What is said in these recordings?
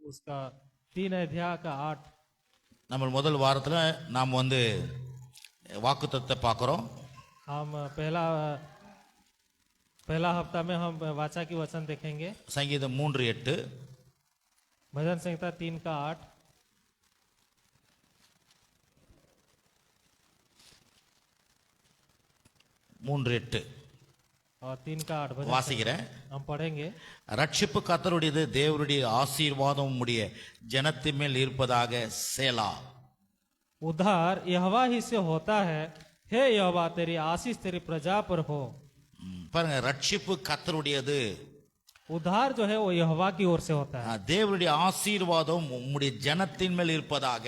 उसका 3 अध्याय का 8। நம்ம முதல் வாரத்துல நாம் வந்து வாக்குத்தத்தத்தை பார்க்கிறோம். हम पहला हफ्ता में हम वाचा की वचन देखेंगे। சங்கீதம் 3:8, भजन संहिता 3 का 8। 3:8 और 3 का 8 भजन வாசிக்கிறேன். हम पढ़ेंगे। ரட்சிப்பு கர்த்தருடையது, தேவனுடைய ஆசீர்வாதம் உம்முடைய ஜனத்தின் மேல் இருப்பதாக. சேலா. उद्धार यहोवा ही से होता है, हे यहोवा तेरी आशीष तेरी प्रजा पर हो। பாருங்க, ரட்சிப்பு கர்த்தருடையது, उद्धार जो है वो यहोवा की ओर से होता है தேவனுடைய ஆசீர்வாதம் உம்முடைய ஜனத்தின் மேல் இருப்பதாக.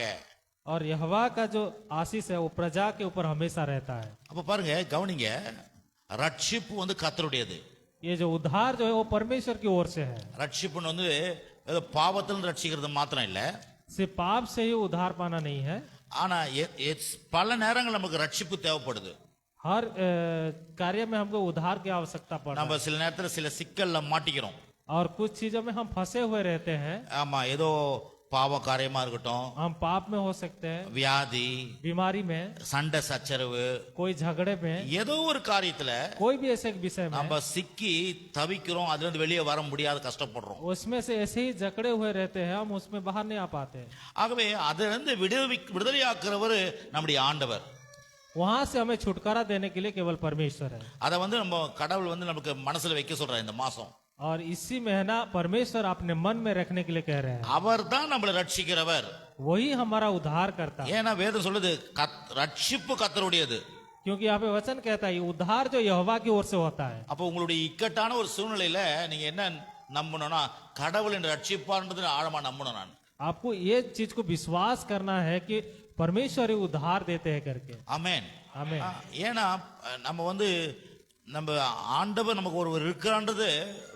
और यहोवा का जो आशीष है वो प्रजा के ऊपर हमेशा रहता है। அப்ப பாருங்க, கவனிங்க, ரட்சிப்பு வந்து கர்த்தருடையது. ये जो उद्धार जो है वो परमेश्वर की ओर से है। ரட்சிப்புன்னு வந்து ஏதோ பாவத்தில் ரட்சிக்கிறது மாத்திரம் இல்ல, सिर्फ पाप से ही उद्धार पाना नहीं है, ஆனா பல நேரங்கள் நமக்கு ரட்சிப்பு தேவைப்படுது. हर कार्य में हमको उद्धार की आवश्यकता पड़ती நம்ம है। சில நேரத்துல சில சிக்கல்ல மாட்டிக்கிறோம். और कुछ चीजों में हम फंसे हुए रहते हैं। ஆமா, ஏதோ பாவ காரியமா இருக்கட்டும், हम पाप में हो सकते हैं, வியாதி, बीमारी में, சண்டை சச்சரவு, कोई झगड़े में, ஏதோ ஒரு காரியத்துல कोई भी ऐसे विषय में நம்ம சிக்கி தவிக்கிறோம். அதுல இருந்து வெளியே வர முடியாது, கஷ்டப்படுறோம். उसमें से ऐसे ही जकड़े हुए रहते हैं, हम उसमें बाहर नहीं आ पाते। ஆகவே அதுல இருந்து விடுதலையாக்குறவர் நம்முடைய ஆண்டவர். वहां से हमें छुटकारा देने के लिए केवल परमेश्वर है। அதை வந்து நம்ம கடவுள் வந்து நமக்கு மனசுல வைக்க சொல்றாரு இந்த மாசம். और इसी महीना परमेश्वर अपने मन में रखने के लिए कह रहे हैं। அவர் தான் நம்மளை ரட்சிக்கிறவர். वही हमारा उद्धार करता है, ஏன்னா வேதம் சொல்லுது ரட்சிப்பு கர்த்தருடையது. क्योंकि यहाँ पे वचन कहता है ये उद्धार जो यहोवा की ओर से होता है। அப்போ உங்களுடைய இக்கட்டான ஒரு சூழ்நிலையில நீங்க என்ன நம்பணும்னா, கடவுள் என்று ரட்சிப்பார்ன்றது ஆழமா நம்பணும். நான் आपको ये चीज को विश्वास करना है कि परमेश्वर ही उद्धार देते हैं करके। ஆமென். आमीन। ஏன்னா நம்ம வந்து நம்ம ஆண்டவர் நமக்கு ஒருவர் இருக்கிறான்றது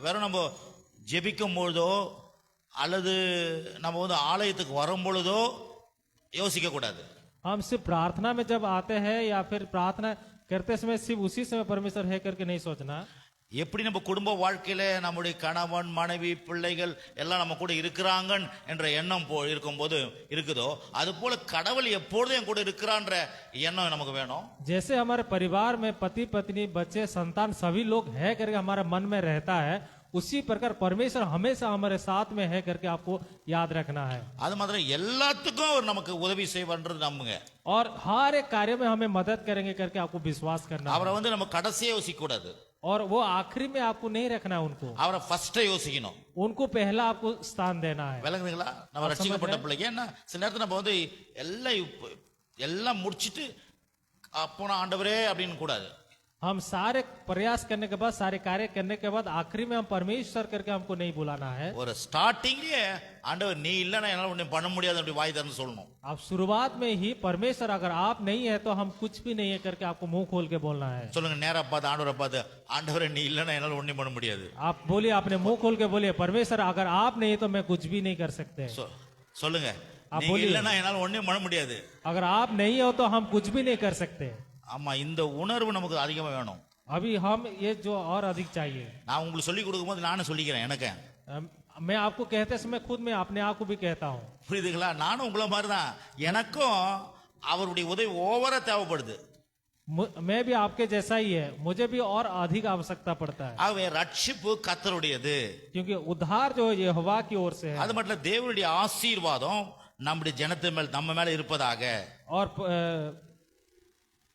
வெறும் நம்ம ஜெபிக்கும் பொழுதோ அல்லது நம்ம வந்து ஆலயத்துக்கு வரும் பொழுதோ யோசிக்க கூடாது. हम सिर्फ प्रार्थना में जब आते हैं या फिर प्रार्थना करते समय सिर्फ उसी समय परमेश्वर है करके नहीं सोचना। எப்படி நம்ம குடும்ப வாழ்க்கையில நம்முடைய கணவன் மனைவி பிள்ளைகள் எல்லாம் நம்ம கூட இருக்கிறாங்க என்ற எண்ணம் இருக்கும்போது இருக்குதோ, அது போல கடவுள் எப்பொழுதும் என் கூட இருக்கிறான்ற எண்ணம் நமக்கு வேணும். जैसे हमारे परिवार में पति पत्नी बच्चे संतान सभी लोग है करके हमारे मन में रहता है, उसी प्रकार परमेश्वर हमेशा हमारे साथ में है करके आपको याद रखना है। அது மாதிரி எல்லாத்துக்கும் அவர் நமக்கு உதவி செய்வார்ன்றது நம்புங்க. और हर एक कार्य में हमें मदद करेंगे करके आपको विश्वास करना है। அவரை வந்து நம்ம கடைசியே யோசிக்க கூடாது. और वो आखिरी में आपको नहीं रखना है, उनको அவரை ஃபர்ஸ்டே யோசிக்கணும். उनको पहला आपको स्थान देना है। விளங்குதுங்களா? நம்ம ரட்சிக்கப்பட்ட பிள்ளைங்க என்ன சில நேரத்துல நம்ம வந்து எல்லாம் முடிச்சிட்டு அப்போனா ஆண்டவரே அப்படின்னு கூடாது. हम सारे प्रयास करने के बाद सारे कार्य करने के बाद आखिरी में हम परमेश्वर करके हमको नहीं बुलाना है। ஒரு ஸ்டார்டிங்லயே ஆண்டவர் நீ இல்லனா என்னால ஒண்ணும் பண்ண முடியாது அப்படி வாய் திறந்து சொல்லணும். आप शुरुआत में ही परमेश्वर अगर आप नहीं है तो हम कुछ भी नहीं है करके आपको मुंह खोल के बोलना है। சொல்லுங்க, நேரா பார்த்து ஆண்டவரை பார்த்து, ஆண்டவரே நீ இல்லனா என்னால ஒண்ணும் பண்ண முடியாது. आप बोलिए, अपने मुंह खोल के बोलिए, परमेश्वर अगर आप नहीं तो मैं कुछ भी नहीं कर सकते। சொல்லுங்க, आप நீங்க बोलिए। இல்லனா என்னால ஒண்ணும் பண்ண முடியாது. अगर आप नहीं हो तो हम कुछ भी नहीं कर सकते। ஆமா, இந்த உணர்வு நமக்கு அதிகமா வேணும். अभी हम ये जो और अधिक चाहिए। நான் உங்களுக்கு சொல்லி கொடுக்கும்போது நானே சொல்லிக்கிறேன், எனக்கு मैं आपको कहते समय खुद मैं अपने आप को भी कहता हूँ। புரியுதுங்களா? நானும் உங்களை மாதிரி தான், எனக்கும் அவருடைய உதவி ஓவரா தேவைப்படுது. मैं भी आपके जैसा ही है, मुझे भी और अधिक आवश्यकता पड़ता है। ஆகவே ரட்சிப்பு கர்த்தருடையது, क्योंकि उद्धार जो है यहोवा की ओर से है। அது மட்டும் இல்ல, தேவனுடைய ஆசீர்வாதம் நம்முடைய ஜனத்தின் மேல் நம்ம மேல இருப்பதாக। और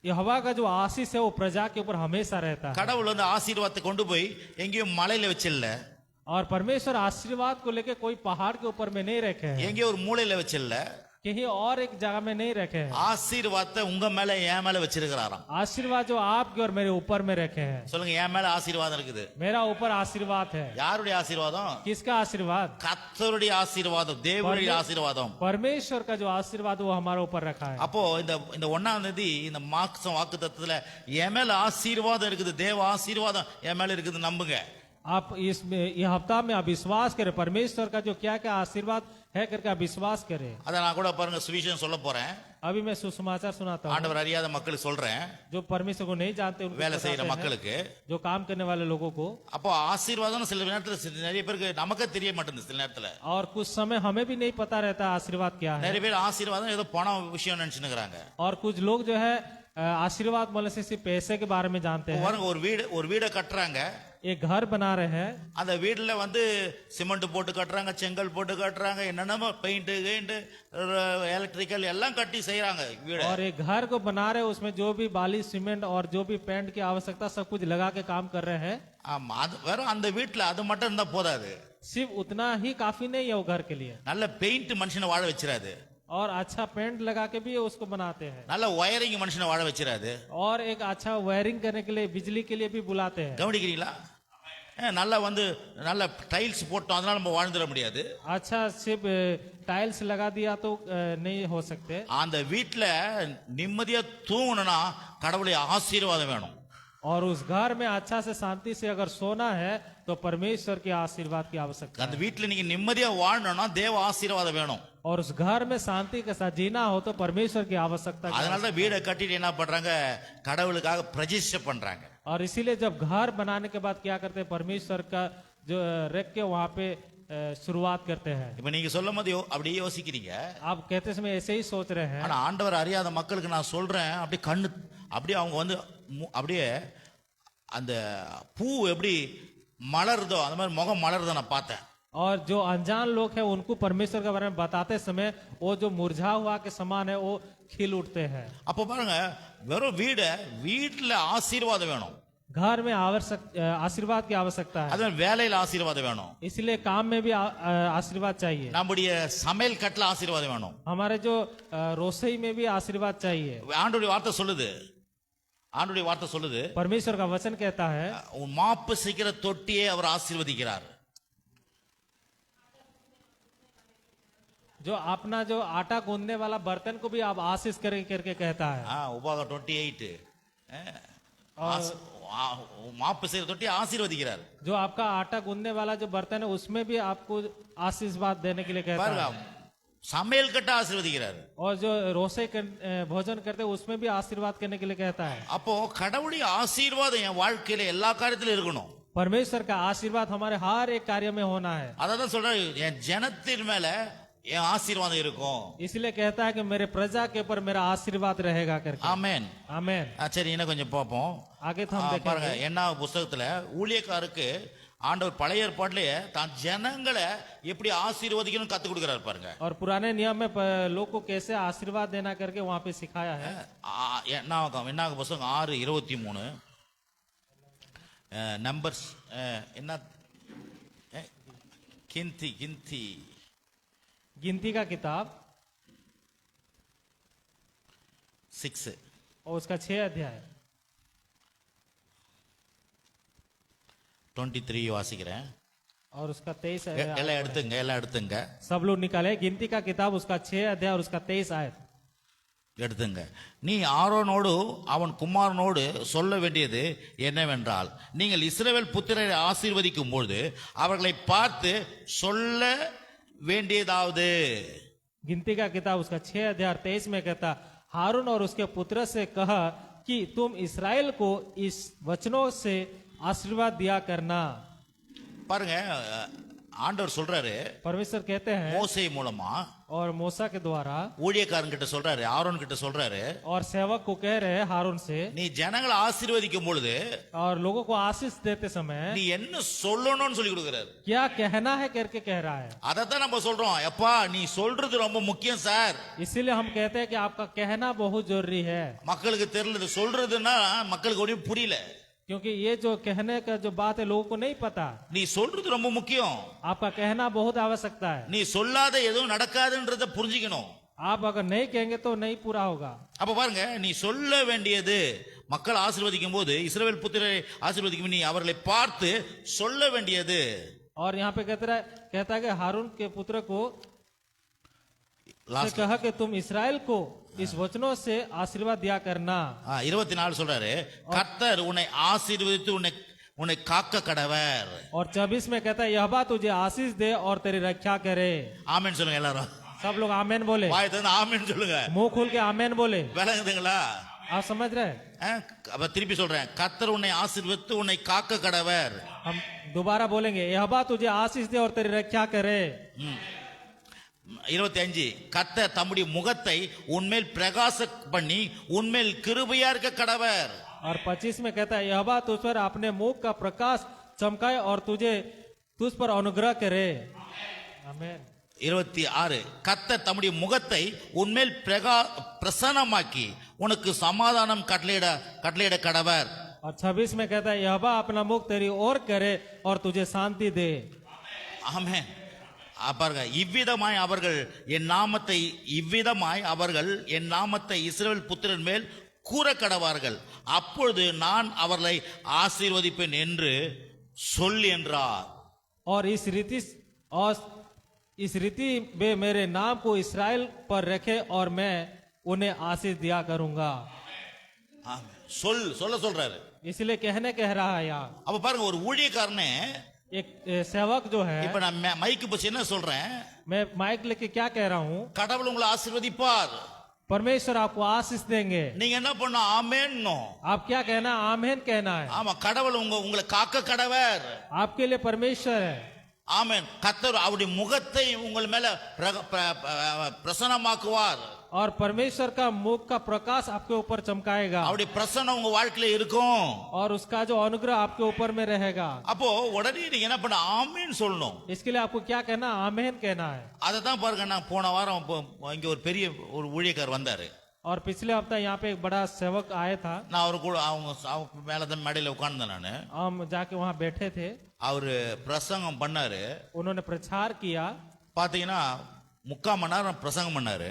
यहोवा का जो आशीष है वो प्रजा के ऊपर हमेशा रहता है। கடவுள் வந்து ஆசீர்வாதத்தை கொண்டு போய் எங்கேயும் மலையில வச்சில்ல, और परमेश्वर आशीर्वाद को लेके कोई पहाड़ के ऊपर में नहीं रखे हैं, எங்கேயும் ஒரு மூலையில வச்சில்ல, कहीं और एक जगह में नहीं रखे हैं। ஆசீர்வாதத்தை உங்க மேல என் மேல வச்சிருக்கிறாராம். आशीर्वाद जो आपके और मेरे ऊपर में रखे हैं। சொல்லுங்க, என் மேல ஆசீர்வாதம் இருக்குது. मेरा ऊपर आशीर्वाद है। யாருடைய ஆசீர்வாதம்? किसका आशीर्वाद? கர்த்தருடைய ஆசீர்வாதம், தேவனுடைய ஆசீர்வாதம், परमेश्वर का जो आशीर्वाद वो हमारे ऊपर रखा है। அப்போ இந்த 1ஆம் தேதி இந்த மார்க்ஸ் வாக்குத்தத்தத்துல என் மேல ஆசீர்வாதம் இருக்குது, தேவ ஆசீர்வாதம் என் மேல இருக்குது நம்புங்க. आप ये हफ्ता में आप विश्वास करें, परमेश्वर का जो क्या क्या आशीर्वाद है करके आप विश्वास करें। அதை நான் கூட பாருங்க சுவிசேஷம் சொல்ல போறேன். अभी मैं सुसमाचार सुनाता हूँ, ஆண்டவர் அறியாத மக்களுக்கு சொல்றேன், जो परमेश्वर को नहीं जानते उनको வேலை செய்யற बताते हैं, மக்களுக்கு. जो काम करने वाले लोगों को। அப்போ ஆசீர்வாதம் சில நேரத்துல நிறைய பேருக்கு நமக்கே தெரிய மாட்டேங்குது. சில நேரத்துல और कुछ समय हमें भी नहीं पता रहता आशीर्वाद क्या है, நிறைய பேர் ஆசீர்வாதம் ஏதோ பணம் விஷயம் நினைச்சுக்கிறாங்க. और कुछ लोग जो है आशीर्वाद बोलने से सिर्फ पैसे के बारे में जानते हैं। பாருங்க ஒரு வீடை கட்டுறாங்க, एक घर बना रहे हैं, அந்த வீட்டுல வந்து சிமெண்ட் போட்டு கட்டுறாங்க, செங்கல் போட்டு கட்டுறாங்க, என்னென்னமோ பெயிண்ட் கிண்ட் எலக்ட்ரிக்கல் எல்லாம் கட்டி செய்யறாங்க வீடு. और एक घर को बना रहे हैं, उसमें जो भी बाली सीमेंट और जो भी पेंट की आवश्यकता सब कुछ लगा के काम कर रहे हैं। ஆமா, அது வெறும் அந்த வீட்டுல அது மட்டும் இருந்தா போதாது. सिर्फ उतना ही काफी नहीं है वो घर के लिए, நல்ல பெயிண்ட் மனுஷனை வாழ வச்சிராது, और अच्छा पेंट लगा के भी उसको बनाते हैं, நல்ல ஒயரிங் மனுஷனை வாழ வச்சிராது. और एक अच्छा वायरिंग करने के लिए बिजली के लिए भी बुलाते हैं। கவனிக்கிறீங்களா? நல்லா வந்து நல்ல டைல்ஸ் போட்டோம் அதனால நம்ம வாழ்ந்துட முடியாது. अच्छा सिर्फ टाइल्स लगा दिया तो नहीं हो सकते। அந்த வீட்டுல நிம்மதியா தூங்கணும்னா கடவுளுடைய ஆசீர்வாதம் வேணும். और उस घर में अच्छा से शांति से अगर सोना है तो परमेश्वर के आशीर्वाद की आवश्यकता அந்த है। வீட்டுல நீங்க நிம்மதியா வாழணும்னா தேவ ஆசீர்வாதம் வேணும். और उस घर में शांति के साथ जीना हो तो परमेश्वर की आवश्यकता की அதனால தான் வீடை கட்டிட்டு என்ன பண்றாங்க, கடவுளுக்காக பிரதிஷ்டை பண்றாங்க. और इसीलिए जब घर बनाने के बाद क्या करते हैं, परमेश्वर का जो रख के वहाँ पे शुरुआत करते हैं। இப்ப நீங்க சொல்லும் போது அப்படியே யோசிக்கிறீங்க, आप कहते समय ऐसे ही सोच रहे हैं, ஆனா ஆண்டவர் அறியாத மக்களுக்கு நான் சொல்றேன், அப்படியே கண்ணு அப்படியே அவங்க வந்து அப்படியே அந்த பூ எப்படி மலருதோ அந்த மாதிரி முகம் மலருதோ நான் பார்த்தேன். और जो अनजान लोग हैं उनको परमेश्वर के बारे में बताते समय वो जो मुरझा हुआ के समान है वो खिल उठते हैं। அப்போ பாருங்க, வெறும் வீட்டுல ஆசீர்வாதம் வேணும், घर में आशीर्वाद की आवश्यकता है, அது வேலையில ஆசீர்வாதம் வேணும், इसलिए काम में भी आशीर्वाद चाहिए, நம்முடைய சமையல் கட்டுல ஆசீர்வாதம் வேணும். हमारे जो रसोई में भी आशीर्वाद चाहिए। ஆண்டவருடைய வார்த்தை சொல்லுது, ஆண்டவருடைய வார்த்தை சொல்லுது, परमेश्वर का वचन कहता है, உன் மாப்பு செய்கிற தொட்டியை அவர் ஆசீர்வதிக்கிறார். जो अपना जो आटा गूंदने वाला बर्तन को भी आप आशीष करके कहता है। உபாகம் 28 மாப்பு செய்கிற தொட்டியை ஆசீர்வதிக்கிறார். जो आपका आटा गूंदने वाला जो बर्तन है उसमें भी आपको आशीर्वाद देने के लिए कहता பாருங்க, है, சமையல் கட்ட ஆசீர்வதிக்கிறார். और जो रोसे भोजन करते हैं उसमें भी आशीर्वाद करने के लिए कहता है। அப்போ கடவுளுடைய ஆசீர்வாதம் என் வாழ்க்கையில எல்லா காரியத்திலும் இருக்கணும். परमेश्वर का आशीर्वाद हमारे हर एक कार्य में होना है। அதான் சொல்றேன், என் ஜனத்தின் மேல என் ஆசீர்வாதம் இருக்கும். इसलिए कहता है कि मेरे प्रजा के ऊपर मेरा आशीर्वाद रहेगा करके। ஆமென். आमेन। சரி, இன்னும் கொஞ்சம் பார்ப்போம். आगे तो हम பாருங்க, देखेंगे। என்ன புஸ்தகத்துல ஊழியக்காருக்கு ஆண்டவர் பழைய ஏற்பாட்டிலேயே தான் ஜனங்களை எப்படி ஆசீர்வதிக்கணும் கத்து கொடுக்கிறார் பாருங்க. और पुराने नियम में लोग को कैसे आशीर्वाद देना करके वहाँ पे सिखाया है। என்ன புஸ்தகம் 6:23 நம்பர்ஸ் என்ன கிந்தி गिनती का किताब 6 और उसका 6 अध्याय 23 வாசிக்கிறேன். और उसका 23 எல்லாம் எடுத்துங்க सब लोग निकाले। गिनती का किताब उसका 6 अध्याय और उसका 23 आयत எடுத்துங்க. நீ ஆரோனோடு அவன் குமாரனோடு சொல்ல வேண்டியது என்னவென்றால், நீங்கள் இஸ்ரவேல் புத்திரரை ஆசீர்வதிக்கும் பொழுது அவர்களை பார்த்து சொல்ல வேண்டியதாவது. गिनती का किताब उसका 6 अध्याय 23 में कहता, हारून और उसके पुत्र से कहा कि तुम इसराइल को इस वचनों से आशीर्वाद दिया करना। பாருங்க, ஆண்டவர் சொல்றாரு, परमेश्वर कहते हैं மோசே மூலமா और मूसा के द्वारा, ஊழியக்காரன் கிட்ட சொல்றாரு, ஆரோன் கிட்ட சொல்றாரு, और सेवक को कह रहे हैं हारून से, நீ ஜனங்களை ஆசீர்வதிக்கும் பொழுது और लोगों को आशीष देते समय நீ என்ன சொல்லணும்னு சொல்லி கொடுக்கிறாரு. क्या कहना है करके कह रहा है। அதைத்தான் நம்ம சொல்றோம், எப்பா நீ சொல்றது ரொம்ப முக்கியம் சார். इसीलिए हम कहते हैं कि आपका कहना बहुत जरूरी है, மக்களுக்கு தெரியல, சொல்றதுன்னா மக்களுக்கு ஒன்றும் புரியல. क्योंकि ये जो कहने का जो बात है लोगों को नहीं पता। நீ சொல்றது ரொம்ப முக்கியம். आपका कहना बहुत आवश्यकता है। நீ சொல்லாத எதுவும் நடக்காதுன்றத புரிஞ்சுக்கணும். आप अगर नहीं कहेंगे तो नहीं पूरा होगा। அப்ப பாருங்க, நீ சொல்ல வேண்டியது, மக்கள் ஆசீர்வதிக்கும் போது இஸ்ரவேல் புத்திரரை ஆசீர்வதிக்கும் நீ அவர்களை பார்த்து சொல்ல வேண்டியது. और यहाँ पे कहता है कि हारून के पुत्र को Last कहा कि तुम इसराइल को इस वचनों से आशीर्वाद दिया करना। 24 சொல்றாரு, கர்த்தர் உன்னை ஆசீர்வதித்து உன்னை உன்னை காக்க கடவர். और 24 में कहता है यहोवा तुझे आशीष दे और तेरी रक्षा करे। ஆமென் சொல்லுங்க எல்லாரும். सब लोग आमेन बोले, வாய் திறந்து ஆமென் சொல்லுங்க. मुंह खोल के आमेन बोले। விளங்குதுங்களா? आप समझ रहे? அப்ப திருப்பி சொல்றேன், கர்த்தர் உன்னை ஆசீர்வதித்து உன்னை காக்க கடவர். हम दोबारा बोलेंगे यहोवा तुझे आशीष दे और तेरी रक्षा करे। 25 கர்த்தர் தம்முடைய முகத்தை உன்மேல் பிரகாச பண்ணி உன்மேல் கிருபையா இருக்க கடவர். और 25 में कहता है यहोवा तुझ पर अपने मुख का प्रकाश चमकाए और तुझ पर अनुग्रह करे। आमेन। 26 கர்த்தர் தம்முடைய முகத்தை உன்மேல் பிரசன்னமாக்கி உனக்கு சமாதானம் கட்டளையிட கடவர். और 26 में कहता है यहोवा अपना मुख तेरी ओर करे और तुझे शांति दे। ஆமென். பாருங்க, இவ்விதமாய் அவர்கள் என் நாமத்தை இஸ்ரவேல் புத்திரன் மேல் கூற கடவார்கள், அப்பொழுது நான் அவர்களை ஆசீர்வதிப்பேன் என்று சொல் என்றார். और इस रीति वे मेरे नाम को इस्राएल पर रखे और मैं उन्हें आशीष दिया करूंगा। சொல்றாரு. इसलिए कह रहा है यहाँ। அப்ப பாருங்க, ஒரு ஊழியக்காரனே, एक सेवक जो है, இப்ப நான் மைக்கு பத்தி என்ன சொல்றேன், मैं माइक लेके क्या कह रहा हूँ, கடவுள் உங்களை ஆசீர்வதிப்பார். परमेश्वर आपको आशीष देंगे। நீங்க என்ன பண்ணணும்? ஆமென். आप क्या कहना? आमेन कहना है। ஆமா, கடவுள் உங்களை காக்க கடவர். आपके लिए परमेश्वर है। ஆமென். கர்த்தர் அவருடைய முகத்தை உங்கள் மேல பிரசன்னமாக்குவார். और परमेश्वर का मुख का प्रकाश आपके ऊपर चमकाएगा அவருடைய பிரசன்னம் உங்க வாழ்க்கையில இருக்கும். और उसका जो अनुग्रह आपके ऊपर में रहेगा। அப்போ உடனே நீங்க என்ன பண்ண? ஆமென் சொல்லணும். इसके लिए आपको क्या कहना? आमेन कहना है। அதை தான் பாருங்க, நான் போன வாரம் இங்க ஒரு பெரிய ஒரு ஊழியக்கார் வந்தாரு. और पिछले हफ्ता यहाँ पे एक बड़ा सेवक आया था। நான் அவரு கூட அவங்க மேலதான் மேடையில உட்கார்ந்தேன் நானு. हम जाके वहाँ बैठे थे। அவரு பிரசங்கம் பண்ணாரு. उन्होंने प्रचार किया। பாத்தீங்கன்னா 3/4 மணி நேரம் பிரசங்கம் பண்ணாரு.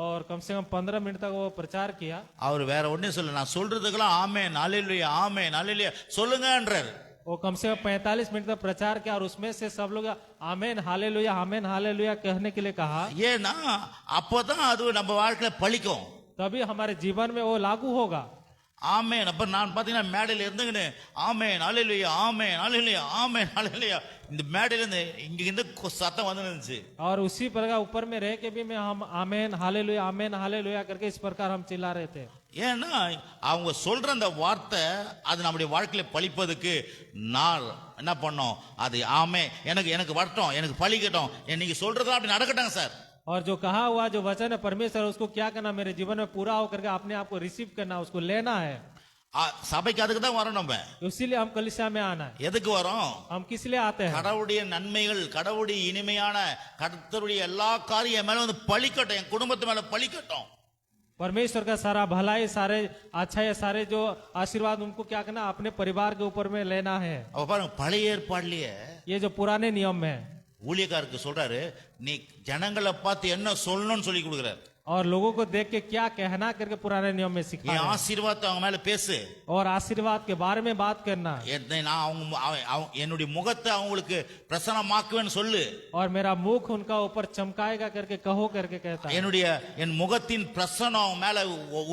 और कम से कम 15 मिनट तक वो प्रचार किया। அவர் வேற ஒண்ணே சொல்ல, நான் சொல்றதுக்கெல்லாம் ஆமென் அல்லேலூயா ஆமென் அல்லேலூயா சொல்லுங்கன்றாரு. वो कम से कम 45 मिनट तक प्रचार किया और उसमें से सब लोग आमेन हालेलुया कहने के लिए कहा। ஏன்னா அப்பதான் அது நம்ம வாழ்க்கையில பலிக்கும். तभी हमारे जीवन में वो लागू होगा। ஆமென். அப்ப நான் பாத்தீங்கன்னா மேடையில இருந்துங்கன்னு ஆமென் அல்லேலூயா ஆமென் அல்லேலூயா ஆமென் அல்லேலூயா இந்த மேடையில இருந்து இங்க சத்தம் வந்து இருந்துச்சு. और उसी प्रकार ऊपर में रह के भी मैं हम आमेन हालेलुया करके इस प्रकार हम चिल्ला रहे थे। ஏன்னா அவங்க சொல்ற அந்த வார்த்தை அது நம்முடைய வாழ்க்கையில பலிப்பதுக்கு நான் என்ன பண்ணோம்? அது ஆமே எனக்கு வரட்டும், எனக்கு பலிக்கட்டும், நீங்க சொல்றதெல்லாம் அப்படி நடக்கட்டும் சார். और जो कहा हुआ जो वचन है परमेश्वर, उसको क्या करना? मेरे जीवन में पूरा होकर के अपने आप को रिसीव करना, उसको लेना है। சபைக்கு அதுக்கு தான் வரோம். நம்ம इसीलिए हम कलीसिया में आना है। எதுக்கு வரோம்? हम किस लिए आते हैं? கடவுளுடைய நன்மைகள், கடவுளுடைய இனிமையான கர்த்தருடைய எல்லா காரியம் மேல வந்து பலிக்கட்டும், என் குடும்பத்து மேல பலிக்கட்டும். परमेश्वर का सारा भलाई, सारे अच्छा है, सारे जो आशीर्वाद उनको क्या करना? अपने परिवार के ऊपर में लेना है। அப்ப பாருங்க, பழைய ஏற்பாடுலயே ये जो पुराने नियम है, ஊழியக்காரருக்கு சொல்றாரு, நீ ஜனங்களை பார்த்து என்ன சொல்லணும்னு சொல்லி கொடுக்குறாரு. और लोगों को देख के क्या कहना करके पुराने नियम में सिखा என் ஆசீர்வாதத்தை அவங்க மேல பேசு, और आशीर्वाद के बारे में बात करना, நான் என்னுடைய முகத்தை அவங்களுக்கு பிரசன்னமாக்குவேன்னு சொல்லு, और मेरा मुख उनका ऊपर चमकाएगा करके कहो करके कहता है। என் முகத்தின் பிரசன்னம் அவங்க மேல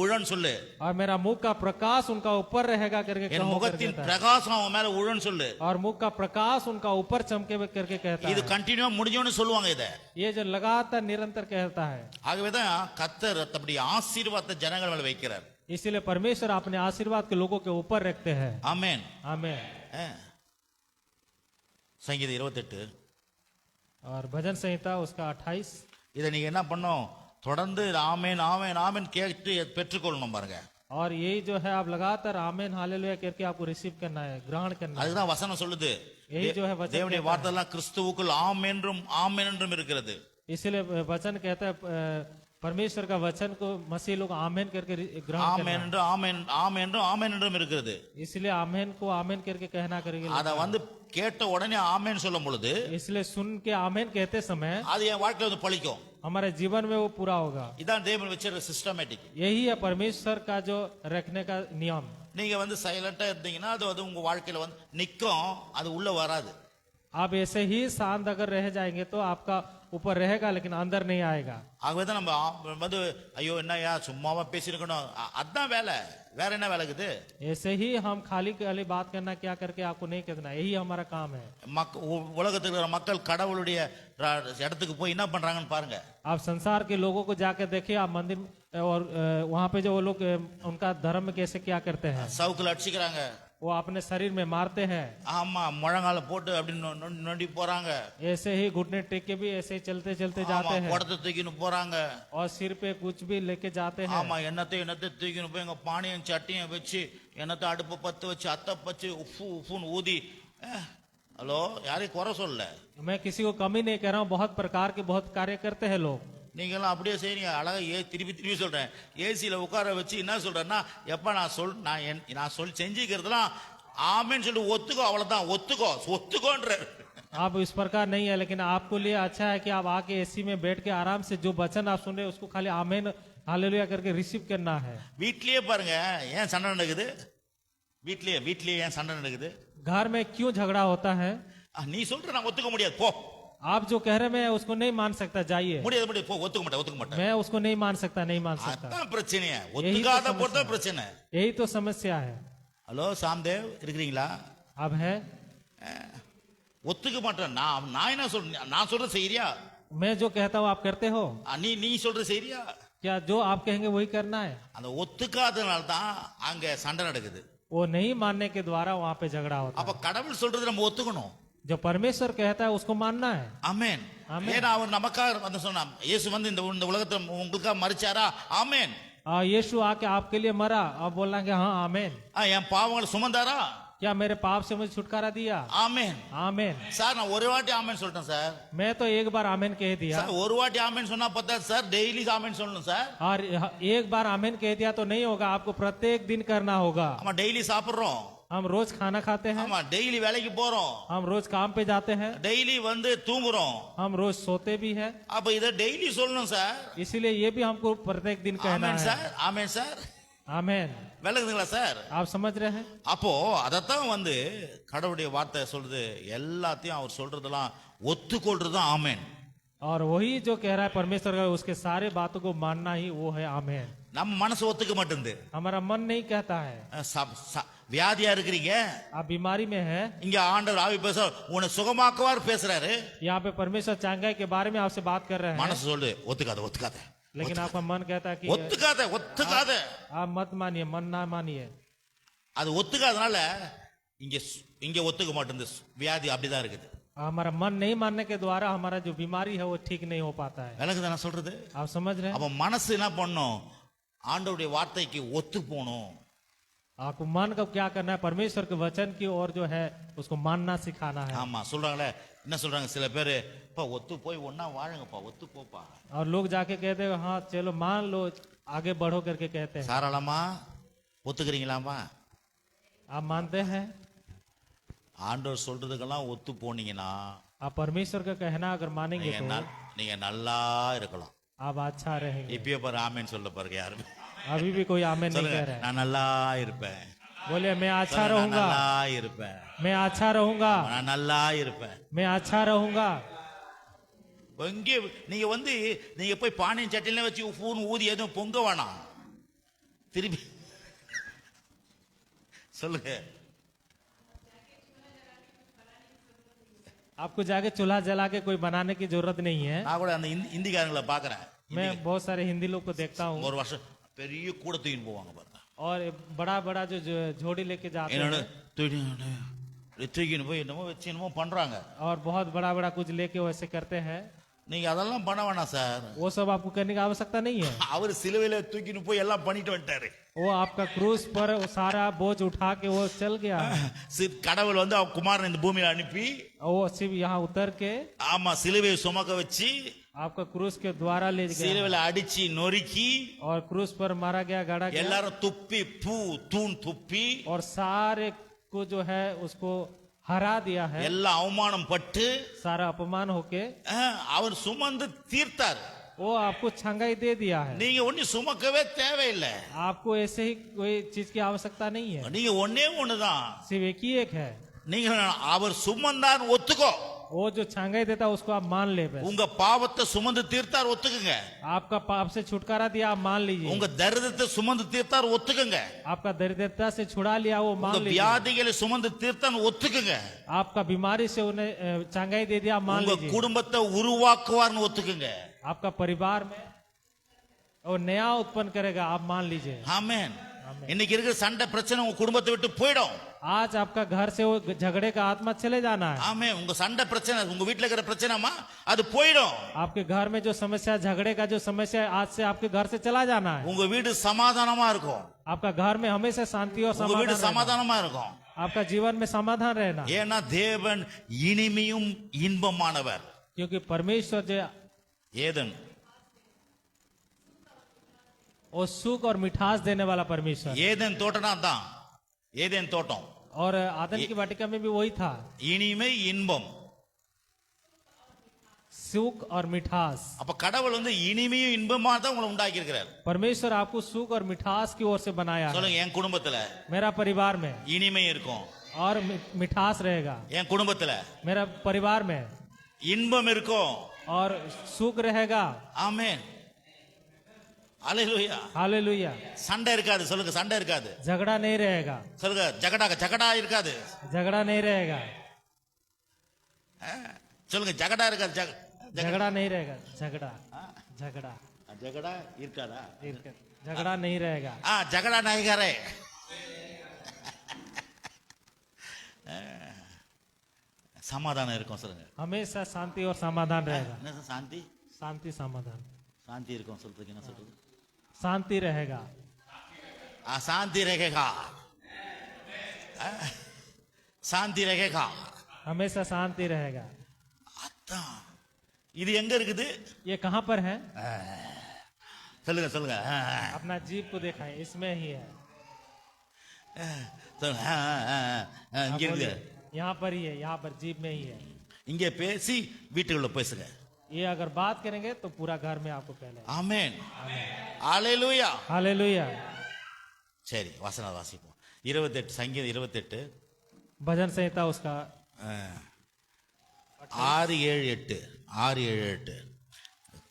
உழன்னு சொல்லு, और मेरा मुख का प्रकाश उनका ऊपर रहेगा करके என் कहो முகத்தின் करके कहता है। பிரகாசம் அவங்க மேல உழன்னு சொல்லு. और मुख का प्रकाश उनका ऊपर चमके करके कहता இது है। கண்டினியூவா முடிஞ்சோன்னு சொல்லுவாங்க இத. ये जो लगातार निरंतर कहता है। ஆகவேதான் கர்த்தர் தம்முடைய ஆசீர்வாதத்தை ஜனங்கள் மேல வைக்கிறார். इसीलिए परमेश्वर अपने आशीर्वाद के लोगों के ऊपर रखते हैं। ஆமென். आमेन। சங்கீதம் 28 और भजन संहिता उसका 28। இதை நீங்க என்ன பண்ணணும்? தொடர்ந்து ஆமென் ஆமென் ஆமென் கேட்டு பெற்றுக்கொள்ளணும் பாருங்க. और यही जो है आप लगातार आमेन हालेलुया करके आपको रिसीव करना है, ग्रहण करना है। அதுதான் வசனம் சொல்லுது. यही जो है वचन தேவனுடைய कहता है। வார்த்தை எல்லாம் கிறிஸ்துவுக்குள் ஆமென்றும் ஆமென்றும் இருக்கிறது. इसीलिए वचन कहता है परमेश्वर का वचन को मसीह लोग आमेन करके ग्रहण करना ஆமென் है। என்று ஆமென் ஆமென்றும் ஆமென்றும் இருக்கிறது. इसलिए आमेन को आमेन करके कहना करेंगे। அத வந்து கேட்ட உடனே ஆமென் சொல்லும் பொழுது इसलिए सुन के आमेन कहते समय அது என் வாழ்க்கையில வந்து பலிக்கும். हमारे जीवन में वो पूरा होगा। இதான் தேவன் வச்சிருக்கிற சிஸ்டமேட்டிக். यही है परमेश्वर का जो रखने का नियम। நீங்க வந்து சைலண்டா இருந்தீங்கன்னா அது உங்க வாழ்க்கையில வந்து நிக்கும், அது உள்ள வராது. आप ऐसे ही शांत अगर रह जाएंगे तो आपका ऊपर रहेगा लेकिन अंदर नहीं आएगा। ஆகவே தான் நம்ம வந்து ஐயோ என்னய்யா சும்மாவா பேசியிருக்கணும் அதான் வேலை, வேற என்ன வேலை இருக்குது? ऐसे ही हम खाली खाली बात करना क्या करके आपको नहीं करना, यही हमारा काम है। உலகத்தில் இருக்கிற மக்கள் கடவுளுடைய இடத்துக்கு போய் என்ன பண்றாங்கன்னு பாருங்க. आप संसार के लोगों को जाकर देखिए, आप मंदिर और वहाँ पे जो वो लोग उनका धर्म में कैसे क्या करते हैं। சவுக்குல அடிச்சுக்கிறாங்க, वो अपने शरीर में मारते हैं। ஆமா முழங்கால போட்டு அப்படி நொண்டி போறாங்க, ऐसे ही घुटने टेक के भी ऐसे ही चलते चलते जाते हैं குடத்தை தூக்கின்னு போறாங்க, और सिर पे कुछ भी लेके जाते हैं। ஆமா என்னத்தை தூக்கின்னு போய் எங்க பானையும் சட்டியும் வச்சு என்னத்தை அடுப்பு பத்து வச்சு அத்தை பச்சு உப்புன்னு ஊதி. ஹலோ, யாரையும் குறை சொல்ல, मैं किसी को कमी नहीं कह रहा हूँ, बहुत प्रकार के बहुत कार्य करते हैं लोग। நீங்களாம் அப்படியே செய்றீங்க. அழகா திருப்பி சொல்றேன், ஏசியில உட்கார வச்சு என்ன சொல்றேன்னா, எப்ப நான் செஞ்சுக்கிறதுலாம் ஆமேன்னு சொல்லி ஒத்துக்கோ, அவ்வளவுதான் ஒத்துக்கோன்ற. आप इस प्रकार नहीं है, लेकिन आपको लिए अच्छा है कि आप आके एसी में बैठ के आराम से जो वचन आप सुन रहे हैं उसको खाली आमेन हालेलुया करके रिसीव करना है। வீட்லயே பாருங்க ஏன் சண்டை நடக்குது, வீட்லயே ஏன் சண்டை நடக்குது? घर में क्यों झगड़ा होता है? நீ சொல்ற நான் ஒத்துக்க முடியாது போ, आप जो कह रहे हैं मैं उसको नहीं मान सकता, जाइए। முடியாது போ, ஒத்துக்க மாட்டேன், मैं उसको नहीं मान सकता, नहीं मान सकता। அதான் பிரச்சனையே, ஒத்துக்காத பொறுத்த பிரச்சனை. यही तो समस्या है। ஹலோ சாம்தேவ் இருக்கிறீங்களா? अब है ஒத்துக்க மாட்டேன், நான் என்ன சொல்றேன், நான் சொல்ற செய்யறியா? मैं जो कहता हूँ आप करते हो? நீ சொல்ற செய்யறியா? क्या जो आप कहेंगे वही करना है? அந்த ஒத்துக்காதனால தான் அங்க சண்டை நடக்குது. वो नहीं मानने के द्वारा वहाँ पे झगड़ा होता அப்ப கடவுள் சொல்றது நம்ம ஒத்துக்கணும். है। जो परमेश्वर कहता है उसको मानना है। ஆமென். ஏன்னா அவர் நமக்காக வந்து சொன்னான், இயேசு வந்து இந்த உலகத்துல உங்களுக்காக மரிச்சாரா? ஆமென். यीशु आके आपके लिए मरा, आप बोलना कि हाँ आमेन। என் பாவங்களை சுமந்தாரா? क्या मेरे पाप से मुझे छुटकारा दिया? ஆமென். आमेन। சார் நான் ஒரு வாட்டி ஆமென் சொல்லிட்டேன் சார். मैं तो एक बार आमेन कह दिया। சார் ஒரு வாட்டி ஆமென் சொன்னா பத்தாது சார், டெய்லி ஆமென் சொல்லணும் சார். और एक बार आमेन कह दिया तो नहीं होगा, आपको प्रत्येक दिन करना होगा। ஆமா டெய்லி சாப்பிடுறோம், हम रोज खाना खाते हैं, ஆமா டெய்லி வேலைக்கு போறோம், हम रोज काम पे जाते हैं, டெய்லி வந்து தூங்குறோம், हम रोज सोते भी हैं। அப்ப இத டெய்லி சொல்லணும் சார். इसीलिए ये भी हमको प्रत्येक दिन कहना ஆமென் है। Sir, amen sir. आमेन। விளங்குதுங்களா சார்? आप समझ रहे हैं? அப்போ அதத்தான் வந்து கடவுளுடைய வார்த்தை சொல்றது, எல்லாத்தையும் அவர் சொல்றதெல்லாம் ஒத்துக்கொள்றது ஆமென். और वही जो कह रहा है परमेश्वर का, उसके सारे बातों को मानना ही वो है आमेन। நம்ம மனசு ஒத்துக்க மாட்டேங்குது. हमारा मन नहीं कहता है। வியாதியா இருக்கிறீங்க, आप बीमारी में है, இங்க ஆண்டவர் ஆவி பேச உன்னை சுகமாக்குவார் பேசுறாரு, यहाँ पे परमेश्वर चांगाई के बारे में आपसे बात कर रहे हैं, மனசு சொல்லு ஒத்துக்காத, लेकिन आपका मन कहता है कि ஒத்துக்காத. आप मत मानिए, मन ना मानिए। அது ஒத்துக்காதனால இங்க ஒத்துக்க மாட்டேங்குது, வியாதி அப்படிதான் இருக்குது. हमारा मन नहीं मानने के द्वारा हमारा जो बीमारी है वो ठीक नहीं हो पाता है। விளங்குதா நான் சொல்றது? आप समझ रहे हैं? அப்ப மனசு என்ன பண்ணும், ஆண்டவருடைய வார்த்தைக்கு ஒத்து போகணும். आपको मन को क्या करना है, परमेश्वर के वचन की ओर जो है उसको मानना सिखाना है। ஆமா சொல்றாங்களே, என்ன சொல்றாங்க சில பேரு, ஒத்து போய் ஒன்னா வாழுங்கப்பா, ஒத்து போப்பா. और लोग जाके कहते हैं हाँ चलो मान लो, आगे बढ़ो करके कहते हैं। சாராளமா ஒத்துக்கிறீங்களாமா? आप मानते हैं? ஆண்டவர் சொல்றதுக்கெல்லாம் ஒத்து போனீங்கன்னா आप परमेश्वर का कहना अगर मानेंगे तो நீங்க நல்லா இருக்கலாம். आप अच्छा रहेंगे। இப்பயே பாரு ஆமென் சொல்ல பாருங்க யாருமே. अभी भी कोई आमेन नहीं कह रहा है। நான் நல்லா இருப்பேன், बोले मैं अच्छा रहूंगा, நல்லா இருப்பேன், मैं अच्छा रहूंगा, நான் நல்லா இருப்பேன். मैं अच्छा रहूंगा। இங்கே நீங்க வந்து நீங்க போய் பானையும் சட்டில வச்சு உப்புன்னு ஊதி எதுவும் பொங்க வேணாம், திருப்பி சொல்லுங்க. आपको जाके चूल्हा जला के कोई बनाने की जरूरत नहीं है। நான் கூட அந்த இந்திக்காரங்களை பாக்குறேன், मैं बहुत सारे हिंदी लोग को देखता हूँ, ஒரு வருஷம் பெரிய கூட தூக்கின்னு போவாங்க பாருங்க, और बड़ा बड़ा जो झोड़ी लेके जाते என்னோட हैं தூக்கின்னு போய் என்னமோ வச்சு என்னமோ பண்றாங்க. और बहुत बड़ा बड़ा कुछ लेके वैसे करते हैं। நீங்க அதெல்லாம் பண்ண வேணாம் சார், वो सब आपको करने की आवश्यकता नहीं है। அவர் சிலுவையில தூக்கின்னு போய் எல்லாம் பண்ணிட்டு வந்துட்டாரு. वो आपका क्रूस पर वो सारा बोझ उठा के वो चल गया। கடவுள் வந்து அவர் குமாரன் இந்த பூமியில அனுப்பி वो सिर्फ यहाँ उतर के ஆமா சிலுவையை சுமக்க வச்சு आपका क्रूस के द्वारा ले गया, சிலுவையில அடிச்சு நொறுக்கி और क्रूस पर मारा गया, गाड़ा गया, எல்லாரும் துப்பி தூண் துப்பி और सारे को जो है उसको हरा दिया है, எல்லாம் அவமானம் பட்டு सारा अपमान होके அவர் சுமந்து தீர்த்தார். वो आपको छंगाई दे दिया है। நீங்க ஒண்ணு சுமக்கவே தேவையில்லை, आपको ऐसे ही कोई चीज की आवश्यकता नहीं है, நீங்க ஒன்னே ஒண்ணுதான், सिर्फ एक ही एक है। நீங்க அவர் சுமந்தான் ஒத்துக்கோ. वो जो छांगाई देता है उसको आप मान ले बस। உங்க பாவத்தை சுமந்து தீர்த்தார் ஒத்துக்குங்க. आपका पाप से छुटकारा दिया आप मान लीजिए। உங்க தரித்திரத்தை சுமந்து தீர்த்தார் ஒத்துக்குங்க. आपका दरिद्रता से छुड़ा लिया वो मान உங்க लीजिए। வியாதிகளை சுமந்து தீர்த்தான் ஒத்துக்குங்க. आपका बीमारी से उन्हें छांगाई दे दिया मान உங்க लीजिए। குடும்பத்தை உருவாக்குவார்னு ஒத்துக்குங்க. आपका परिवार में और नया उत्पन्न करेगा आप मान लीजिए। ஆமென். இன்னைக்கு இருக்கிற சண்டை பிரச்சனை உங்க குடும்பத்தை விட்டு போயிடும். आज आपका घर से वो झगड़े का आत्मा चले जाना है। ஆமென். உங்க சண்டை பிரச்சனை உங்க வீட்ல இருக்கிற பிரச்சனைமா அது போயிடும். आपके घर में जो समस्या झगड़े का जो समस्या है आज से आपके घर से चला जाना है। உங்க வீடு சமாதானமா இருக்கும். आपका घर में हमेशा शांति और உங்க வீடு समाधान रहना। சமாதானமா இருக்கும். आपका जीवन में समाधान रहना, ஏன்னா தேவன் இனிமையும் இன்பமானவர். क्योंकि परमेश्वर जो ஏதன் वो सुख और मिठास देने वाला परमेश्वर, ஏதேன் தோட்டம்னா தான் ஏதேன் தோட்டம். और आदम की वाटिका में भी वही था, இனிமை இன்பம். सुख और मिठास। அப்ப கடவுள் இனிமையும் இன்பமா தான் உங்களை உண்டாக்கி இருக்கிறார். परमेश्वर आपको सुख और मिठास की ओर से बनाया है। சொல்லுங்க, என் குடும்பத்துல मेरा परिवार में இனிமை இருக்கும். और मिठास रहेगा। என் குடும்பத்துல मेरा परिवार में இன்பம் இருக்கும். और सुख रहेगा। ஆமென். அல்லேலூயா. हालेलुया। சண்டை இருக்காது. சொல்லுங்க, சண்டை இருக்காது. झगड़ा नहीं रहेगा। சொல்லுங்க, ஜகடா இருக்காது. झगड़ा नहीं रहेगा। சொல்லுங்க, ஜகடா இருக்காது. झगड़ा नहीं रहेगा। झगड़ा झगड़ा ஜகடா இருக்காதா? झगड़ा नहीं रहेगा। ஜகடா நாயகரே. சமாதானம் இருக்கும். சொல்லுங்க, हमेशा शांति और समाधान रहेगा। என்ன சாந்தி? शांति समाधान சாந்தி இருக்கும் சொல்றதுக்கு என்ன சொல்றது? शांति रहेगा। சாந்தி ரேகா. சாந்தி ரேகா. हमेशा शांति रहेगा। அதான் இது எங்க இருக்குது? ये कहाँ पर है? சொல்லுங்க சொல்லுங்க. अपना जीव को दिखाएं, इसमें ही है। சொல்லுங்க. இங்க இருக்கு. यहाँ पर ही है, यहाँ पर जीव में ही है। இங்க பேசி வீட்டுக்குள்ள பேசுங்க. ये अगर बात करेंगे तो पूरा घर में आपको पहले। ஆமென். அல்லேலூயா. हालेलुया। சரி, வசனம் வாசிப்போம். 28 சங்கீதம் 28 भजन संहिता उसका 6-7-8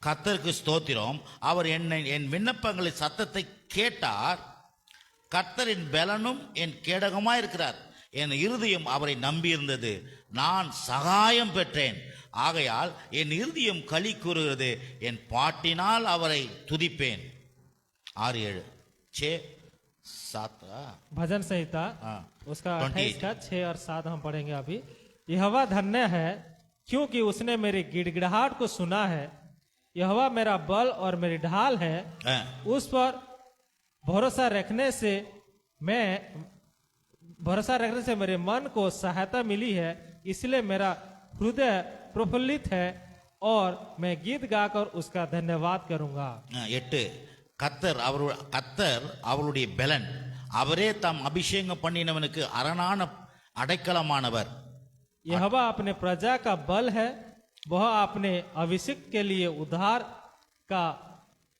கர்த்தருக்கு ஸ்தோத்திரம். அவர் என் விண்ணப்பங்களை சத்தத்தை கேட்டார். கர்த்தரின் பலனும் என் கேடகமாய் இருக்கிறார். என் இருதயம் அவரை நம்பியிருந்தது. நான் சகாயம் பெற்றேன். ஆகையால் என் இருதயம் களி கூறுகிறது. என் பாட்டினால் அவரை துதிப்பேன். 6-7 6-7 भजन संहिता हाँ, उसका 28 28 का 6 और 7 हम पढ़ेंगे अभी। यहोवा धन्य है क्योंकि उसने मेरी गिड़गिड़ाहट को सुना है। यहोवा मेरा बल और मेरी ढाल है। उस पर भरोसा रखने से मेरे मन को सहायता मिली है। इसलिए मेरा हृदय प्रफुल्लित है और मैं गीत गाकर उसका धन्यवाद करूंगा। 8 கர்த்தர் அவருடைய பலன். அவரே தாம் அபிஷேகம் பண்ணினவனுக்கு அரணான அடைக்கலமானவர். यहोवा अपने प्रजा का बल है। वह अपने अभिषेक के लिए उद्धार का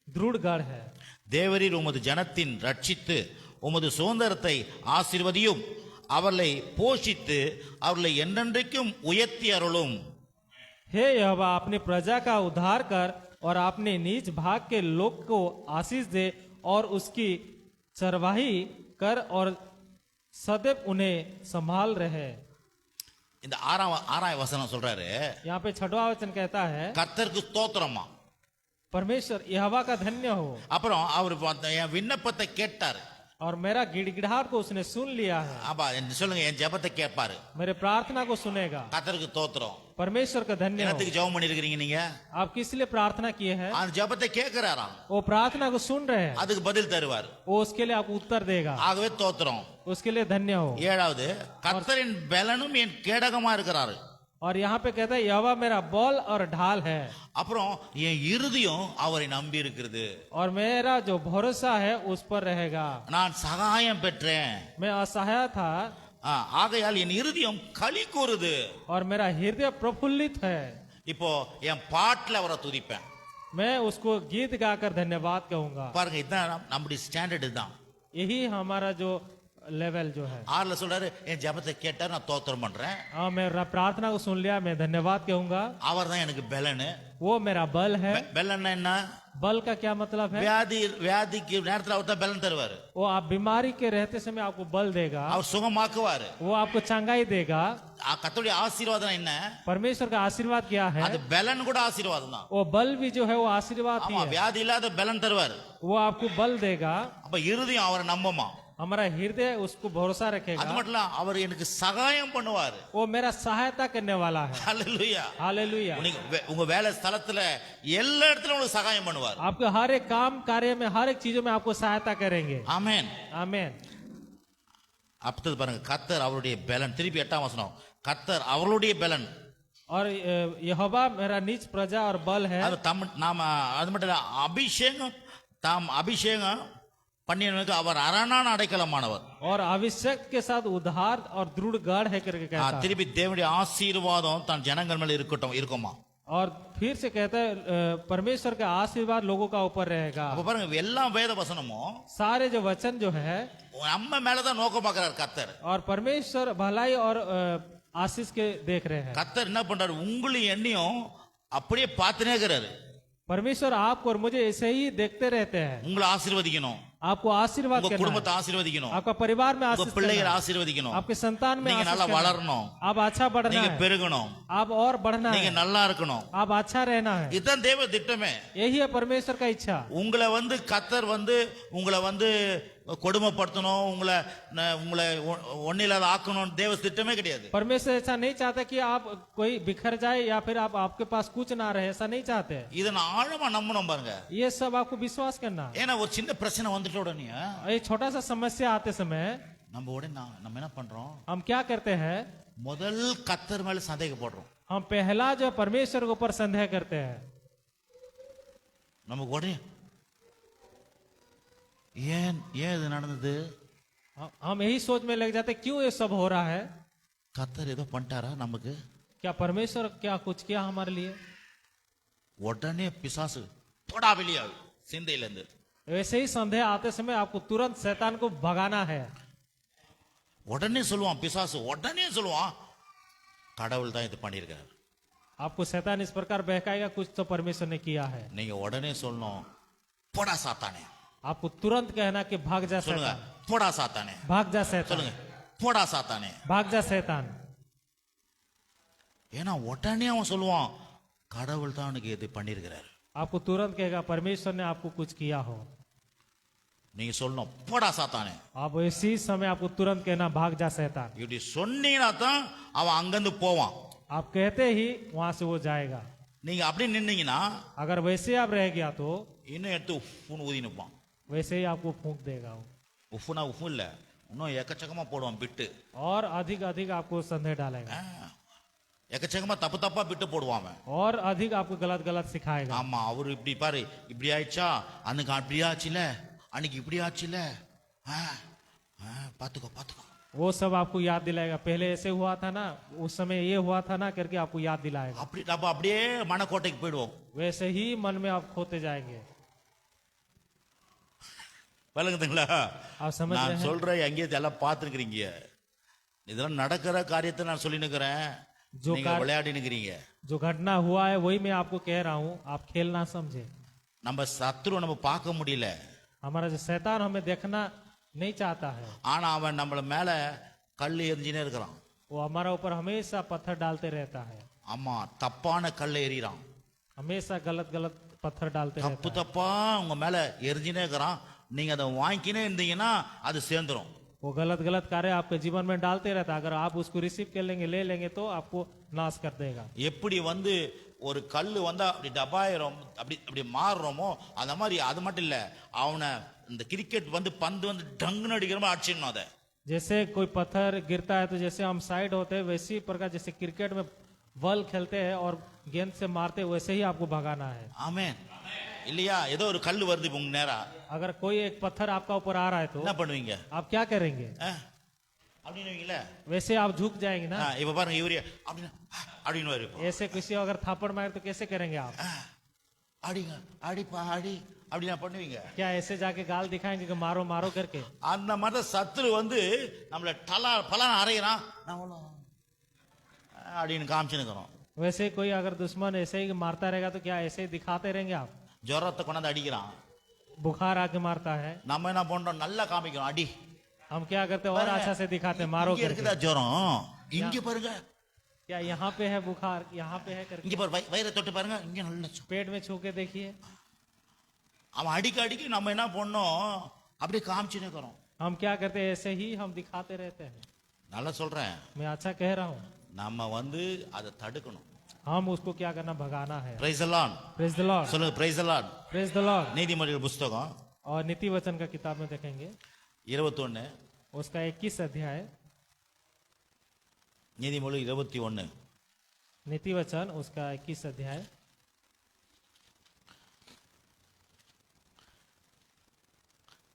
दृढ़ गढ़ है। தேவரீர் உமது ஜனத்தின் ரட்சித்து உமது சுதந்திரத்தை ஆசீர்வதியும். அவர்களை போஷித்து அவர்களை என்றென்றைக்கும் உயர்த்தி அருளும். हे यहोवा अपनी प्रजा का उद्धार कर और अपने नीच भाग के लोग को आशीष दे और उसकी चरवाही कर और सदैव उन्हें संभाल रहे। இந்த ஆறாம் வசனம் சொல்றாரு, यहाँ पे 6वां वचन कहता है கர்த்தருக்கு ஸ்தோத்திரமா. परमेश्वर यहोवा का धन्य हो। அப்புறம் அவர் என் விண்ணப்பத்தை கேட்டாரு. और मेरा गिड़गिड़ाहट को उसने सुन लिया है। ஆமா, சொல்லுங்க, என் ஜெபத்தை கேட்பாரு. मेरे प्रार्थना को सुनेगा। கர்த்தருக்கு ஸ்தோத்திரம். परमेश्वर का धन्य हो। என்னத்துக்கு ஜெபம் பண்ணிருக்கீங்க நீங்க? आप किस लिए प्रार्थना किए हैं? அந்த ஜெபத்தை கேட்கிறாராம். वो प्रार्थना को सुन रहे हैं। அதுக்கு பதில் தருவார். वो उसके लिए आपको उत्तर देगा। ஆகவே ஸ்தோத்திரம். उसके लिए धन्य हो। 7வது கர்த்தரின் பலனும் என் கேடகமா இருக்கிறாரு. और यहाँ पे कहता है यहोवा मेरा बल और ढाल है। அப்புறம் என் இருதயம் அவரை நம்பி இருக்கிறது. और मेरा जो भरोसा है उस पर रहेगा। நான் சகாயம் பெற்றேன். मैं असहाय था ஆகையால் என் இருதயம் களி கூறுது. और मेरा हृदय प्रफुल्लित है। இப்போ என் பாட்டுல அவரை துதிப்பேன். मैं उसको गीत गाकर धन्यवाद कहूंगा। பாருங்க, இதுதான் நம்முடைய ஸ்டாண்டர்ட். இதுதான் यही हमारा जो लेवल जो है। 6ல சொல்றாரு என் ஜெபத்தை கேட்டார் நான் தோத்திரம் பண்றேன் हाँ, मेरा प्रार्थना को सुन लिया, मैं धन्यवाद कहूंगा। அவர் தான் எனக்கு பலனு वो मेरा बल है। பலன்னா என்ன बल का क्या मतलब है? வியாதிக்கு நேரத்துல அவர் தான் பலன் தருவாரு वो आप बीमारी के रहते समय आपको बल देगा, அவர் சுகமாக்குவாரு वो आपको चंगाई देगा। கர்த்தருடைய ஆசீர்வாதம் என்ன परमेश्वर का आशीर्वाद क्या है? அது பலன் கூட ஆசீர்வாதம் தான் वो बल भी जो है वो आशीर्वाद ही ஆமா है। வியாதி இல்லாத பலன் தருவாரு वो आपको बल देगा। அப்ப இருதயம் அவரை நம்புமா हमारा हृदय उसको भरोसा அது रखेगा। மட்டும் இல்ல அவர் எனக்கு சகாயம் பண்ணுவாரு वो मेरा सहायता करने वाला है। ஹalleluya हालेलुया। உங்க வேலை ஸ்தலத்துல எல்லா இடத்துலயும் உங்களுக்கு சகாயம் பண்ணுவார் आपके हर एक काम कार्य में, हर एक चीजों में आपको सहायता करेंगे। ஆமென் आमीन। அப்பது பாருங்க கர்த்தர் அவருடைய பலன் திருப்பி 8ஆம் வசனம் கர்த்தர் அவருடைய பலன் और यहोवा मेरा नीच प्रजा और बल है। அது நாம அது மட்டும் இல்ல அபிஷேகம் தாம் அபிஷேகம் பண்ணினவனுக்கு அவர் அரணான அடைக்கலமானவர் और अभिषेक के साथ उद्धार और दृढ़ गढ़ है करके कहता है। திருப்பி தேவனுடைய ஆசீர்வாதம் தன் ஜனங்கள் மேல இருக்குமா और फिर से कहता है परमेश्वर का आशीर्वाद लोगों का ऊपर रहेगा। அப்ப பாருங்க எல்லா வேத வசனமும் सारे जो वचन जो है நம்ம மேலதான் நோக்கம் பார்க்கிறார் கர்த்தர் और परमेश्वर भलाई और आशीष के देख रहे हैं। கர்த்தர் என்ன பண்றாரு உங்களையும் என்னையும் அப்படியே பார்த்துனே இருக்கிறாரு परमेश्वर आपको और मुझे ऐसे ही देखते रहते हैं। உங்களை ஆசீர்வதிக்கணும் आपको आशीर्वाद உங்க करना குடும்பத்தை है, ஆசீர்வதிக்கணும் आपका परिवार में உங்க आशीष பிள்ளைகளை करना है, ஆசீர்வதிக்கணும் आपके संतान में நீங்க आशीष நல்லா करना है, வளரணும் आप अच्छा बढ़ना நீங்க है, பெருகணும் आप और बढ़ना நீங்க है, நல்லா இருக்கணும் आप अच्छा रहना है। இதுதான் தேவ திட்டமே यही है परमेश्वर का इच्छा। உங்களை கர்த்தர் உங்களை கொடுமைப்படுத்தணும் உங்களை ஒன்னில்லாத ஆக்கணும் தேவ திட்டமே கிடையாது परमेश्वर ऐसा नहीं चाहता कि आप कोई बिखर जाए या फिर आप आपके पास कुछ ना रहे, ऐसा नहीं चाहते। இதை நான் ஆழமா நம்பணும் பாருங்க ये सब आपको विश्वास करना है। ஏன்னா ஒரு சின்ன பிரச்சனை வந்துட்ட உடனே एक छोटा सा समस्या आते समय நம்ம என்ன பண்றோம் हम क्या करते हैं? முதல் கர்த்தர் மேல சந்தேகப்படுறோம் हम पहला जो परमेश्वर के ऊपर संदेह करते हैं। நமக்கு உடனே ஏன் இது நடந்தது हम यही सोच में लग जाते क्यों ये सब हो रहा है? கர்த்தர் ஏதோ பண்ணிட்டாரா நமக்கு क्या परमेश्वर क्या कुछ किया हमारे लिए? உடனே பிசாசு போடா வெளியா சிந்தையில இருந்து वैसे ही संदेह आते समय आपको तुरंत शैतान को भगाना है। உடனே சொல்லுவான் பிசாசு உடனே சொல்லுவான் கடவுள் தான் இது பண்ணியிருக்காரு आपको शैतान इस प्रकार बहकाएगा कुछ तो परमेश्वर ने किया है। நீங்க உடனே சொல்லணும் போடா சாத்தானே आपको तुरंत कहना कि भाग जा சொல்லுங்க शैतान, போடா சாத்தானே भाग जा शैतान, சொல்லுங்க போடா சாத்தானே भाग जा शैतान। ஏன்னா உடனே அவன் சொல்லுவான் கடவுள் தான் அவனுக்கு இது பண்ணியிருக்கிறாரு आपको तुरंत कहेगा परमेश्वर ने आपको कुछ किया हो। நீங்க சொல்லணும் போடா சாத்தானே आप इसी समय आपको तुरंत कहना भाग जा शैतान। இப்படி சொன்னீங்கன்னா தான் அவன் அங்கிருந்து போவான் आप कहते ही वहां से वो जाएगा। நீங்க அப்படி நின்னீங்கன்னா अगर वैसे आप रह गया तो இன்னும் எடுத்து உஃப்னு ஊதி நிற்பான் वैसे ही आपको फूंक देगा वो। உஃப்னா உஃப் இல்ல இன்னும் எக்கச்சக்கமா போடுவான் பிட்டு और अधिक अधिक आपको संदेह डालेगा எக்கச்சக்கமா தப்பா பிட்டு போடுவான் அவன். और अधिक आपको गलत गलत सिखाएगा। ஆமா அவரு இப்படி பாரு இப்படி ஆயிடுச்சா அன்னைக்கு அப்படி ஆச்சுல அன்னைக்கு இப்படி ஆச்சுல பாத்துக்கோ वो सब आपको याद दिलाएगा, पहले ऐसे हुआ था ना, उस समय ये हुआ था ना करके आपको याद दिलाएगा। அப்படி நம்ம அப்படியே மனக்கோட்டைக்கு போயிடுவோம். वैसे ही मन में आप खोते जाएंगे। விளங்குதுங்களா? आप समझ रहे நான் हैं? சொல்றேன் எங்கேயும் எல்லாம் பார்த்துருக்கிறீங்க. இதெல்லாம் நடக்கிற காரியத்தை நான் சொல்லி நிக்கிறேன். நீங்க விளையாடி நிக்கிறீங்க. जो घटना हुआ है वही मैं आपको कह रहा हूँ, आप खेल ना समझे। நம்ம சத்துரு நம்ம பார்க்க முடியல. हमारा जो शैतान हमें देखना नहीं चाहता है, ஆனா அவன் நம்மள மேல கல் எரிஞ்சினே இருக்கிறான். वो हमारा ऊपर हमेशा पत्थर डालते रहता है। ஆமா தப்பான கல் எறிறான். हमेशा गलत गलत पत्थर डालते रहता है। தப்பா உங்க மேல எரிஞ்சினே இருக்கிறான். நீங்க அதை வாங்கினே இருந்தீங்கன்னா அது சேர்ந்துரும். वो गलत गलत कार्य आपके जीवन में डालते रहता है, अगर आप उसको रिसीव कर लेंगे, ले लेंगे तो आपको नाश कर देगा। எப்படி ஒரு கல் வந்தா அப்படி டபாயிரும் அப்படி அப்படி மாறுறோமோ அந்த மாதிரி அது மட்டும் இல்ல அவனை இந்த கிரிக்கெட் பந்து டங்குன்னு அடிக்கிற மாதிரி அடிச்சிடணும் அதை. जैसे कोई पत्थर गिरता है तो जैसे हम साइड होते हैं, वैसी प्रकार जैसे क्रिकेट में बॉल खेलते हैं और गेंद से मारते हैं, वैसे ही आपको भगाना है। ஆமென். இல்லையா? ஏதோ ஒரு கல் வருது உங்க நேரா. अगर कोई एक पत्थर आपका ऊपर आ रहा है तो என்ன பண்ணுவீங்க? आप क्या करेंगे? அப்படின்னுவீங்களே. वैसे आप झुक जाएंगे ना। இப்ப பாருங்க இவரே அப்படின்னு வருது. ऐसे किसी अगर थापड़ मारे तो कैसे करेंगे आप? அடிங்க அடிப்பா அடி அப்படி நான் பண்ணுவீங்க. क्या ऐसे जाके गाल दिखाएंगे कि मारो मारो करके? அந்த மாதிரி சத்துரு வந்து நம்மள பலான அறையிறான், நான் அப்படின்னு காமிச்சுன்னுக்கிறோம். वैसे कोई अगर दुश्मन ऐसे ही मारता रहेगा तो क्या ऐसे ही दिखाते रहेंगे आप? ஜுரத்தை கொண்டாந்து அடிக்கிறான், बुखार आके मारता है, நம்ம என்ன பண்றோம், நல்லா காமிக்கிறோம் அடி. हम क्या करते और अच्छा से दिखाते मारो இங்க करके। இருக்குதா ஜுரம், இங்க பாருங்க, क्या यहाँ पे है बुखार, यहाँ पे है करके? இங்க பாரு, வயிறை தொட்டு பாருங்க, இங்க நல்ல पेट में छू के देखिए। அவன் அடிக்க அடிக்க நம்ம என்ன பண்ணோம், அப்படியே காமிச்சுன்னுக்கிறோம். हम क्या करते हैं, ऐसे ही हम दिखाते रहते हैं। நல்லா சொல்றேன், मैं अच्छा कह रहा हूँ। நம்ம வந்து அதை தடுக்கணும். हम उसको क्या करना, भगाना है। Praise the Lord, praise the Lord, சொல்லுங்க praise the Lord. Praise the Lord. நீதிமொழிகள் புஸ்தகம் और नीति वचन का किताब में देखेंगे 21, उसका 21 अध्याय। நீதிமொழி 21, नीति वचन उसका 21 अध्याय।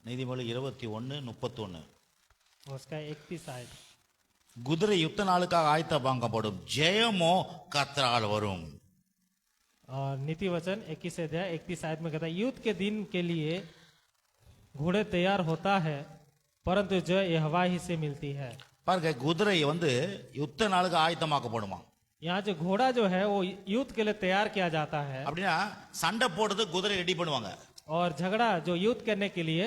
நீதிமொழி 21:31. उसका 31 आयत। குதிரை யுத்த நாளுக்காக ஆயத்தமாக்கப்படும், ஜெயமோ கர்த்தரால் வரும். और नीति वचन 21 अध्याय 31 आयत में कहता है, युद्ध के दिन के लिए घोड़े तैयार होता है परंतु जय यहोवा ही से मिलती है। பாருங்க, குதிரை வந்து யுத்த நாளுக்கு ஆயத்தமாக்கப்படுமா. यहाँ जो घोड़ा जो है वो युद्ध के लिए तैयार किया जाता है। அப்படின்னா சண்டை போடுறது குதிரை ரெடி பண்ணுவாங்க. और झगड़ा जो युद्ध करने के लिए,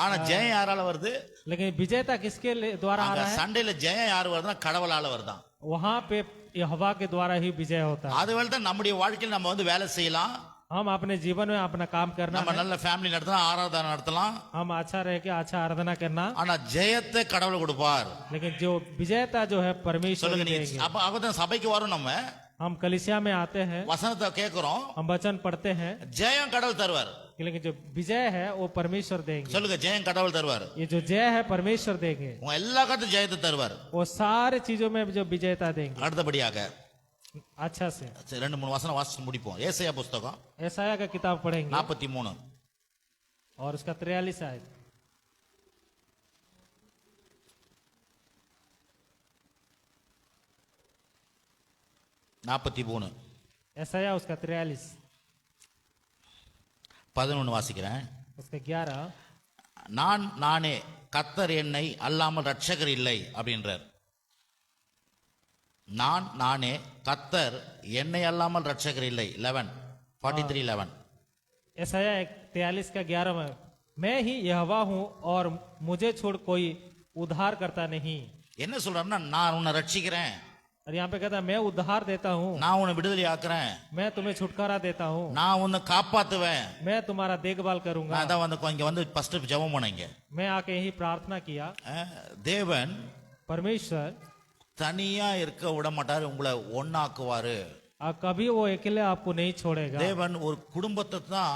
ஆனா ஜெயம் யாரால வருது? लेकिन विजेता किसके द्वारा आ அங்க रहा है? சண்டையில ஜெயம் யார் வருதுன்னா கடவுளால வருதான். वहां पे यहोवा के द्वारा ही विजय होता है। அதுவேளை தான் நம்முடைய வாழ்க்கையில் நம்ம வந்து வேலை செய்யலாம், हम अपने जीवन में अपना काम करना நம்ம है, நல்ல ஃபேமிலி நடத்தலாம், ஆராதனை நடத்தலாம். हम अच्छा रह के अच्छा आराधना करना, ஆனா ஜெயத்தை கடவுள் கொடுப்பார். लेकिन जो विजेता जो है परमेश्वर ही சொல்லுங்க, देंगे। அப்ப அப்பதான் சபைக்கு வரும், நம்ம हम कलिसिया में आते हैं, வசனத்தை கேட்கிறோம், हम वचन पढ़ते हैं, ஜெயம் கடவுள் தருவார். लेकिन जो विजय है वो परमेश्वर देंगे। சொல்லுங்க, ஜெயம் கடவுள் தருவார். ये जो जय है परमेश्वर देंगे, உங்க எல்லா காலத்தும் ஜெயத்தை தருவார். वो सारे चीजों में जो विजेता देंगे। அடுத்தபடியாக अच्छा से 2-3 வசனம் வாசிச்சு முடிப்போம். ஏசாயா புஸ்தகம் ऐसाया का किताब पढ़ेंगे 43, और उसका 43 आयत। 43 ऐसाया उसका 43 11 வாசிக்கிறேன். उसका 11। நான் நானே கர்த்தர், என்னை அல்லாமல் ரட்சகர் இல்லை அப்படின்றார். நான் நானே கர்த்தர், என்னை அல்லாமல் ரட்சகர் இல்லை. 43:11. ऐसाया 43 का 11 में, मैं ही यहोवा हूँ और मुझे छोड़ कोई उद्धार करता नहीं। என்ன சொல்றாருன்னா, நான் உன்னை ரட்சிக்கிறேன், और यहाँ पे कहता है मैं उद्धार देता हूँ, நான் உன்னை விடுதலை ஆக்குறேன், मैं तुम्हें छुटकारा देता हूँ, நான் உன்னை காப்பாத்துவேன். मैं तुम्हारा देखभाल करूंगा। நான் தான் வந்து இங்க வந்து ஃபர்ஸ்ட் ஜெபம் பண்ணீங்க. मैं आके यही प्रार्थना किया। தேவன் परमेश्वर தனியா இருக்க விட மாட்டாரு, உங்களை ஒன்னாக்குவாரு. और कभी वो अकेले आपको नहीं छोड़ेगा, தேவன் ஒரு குடும்பத்தை தான்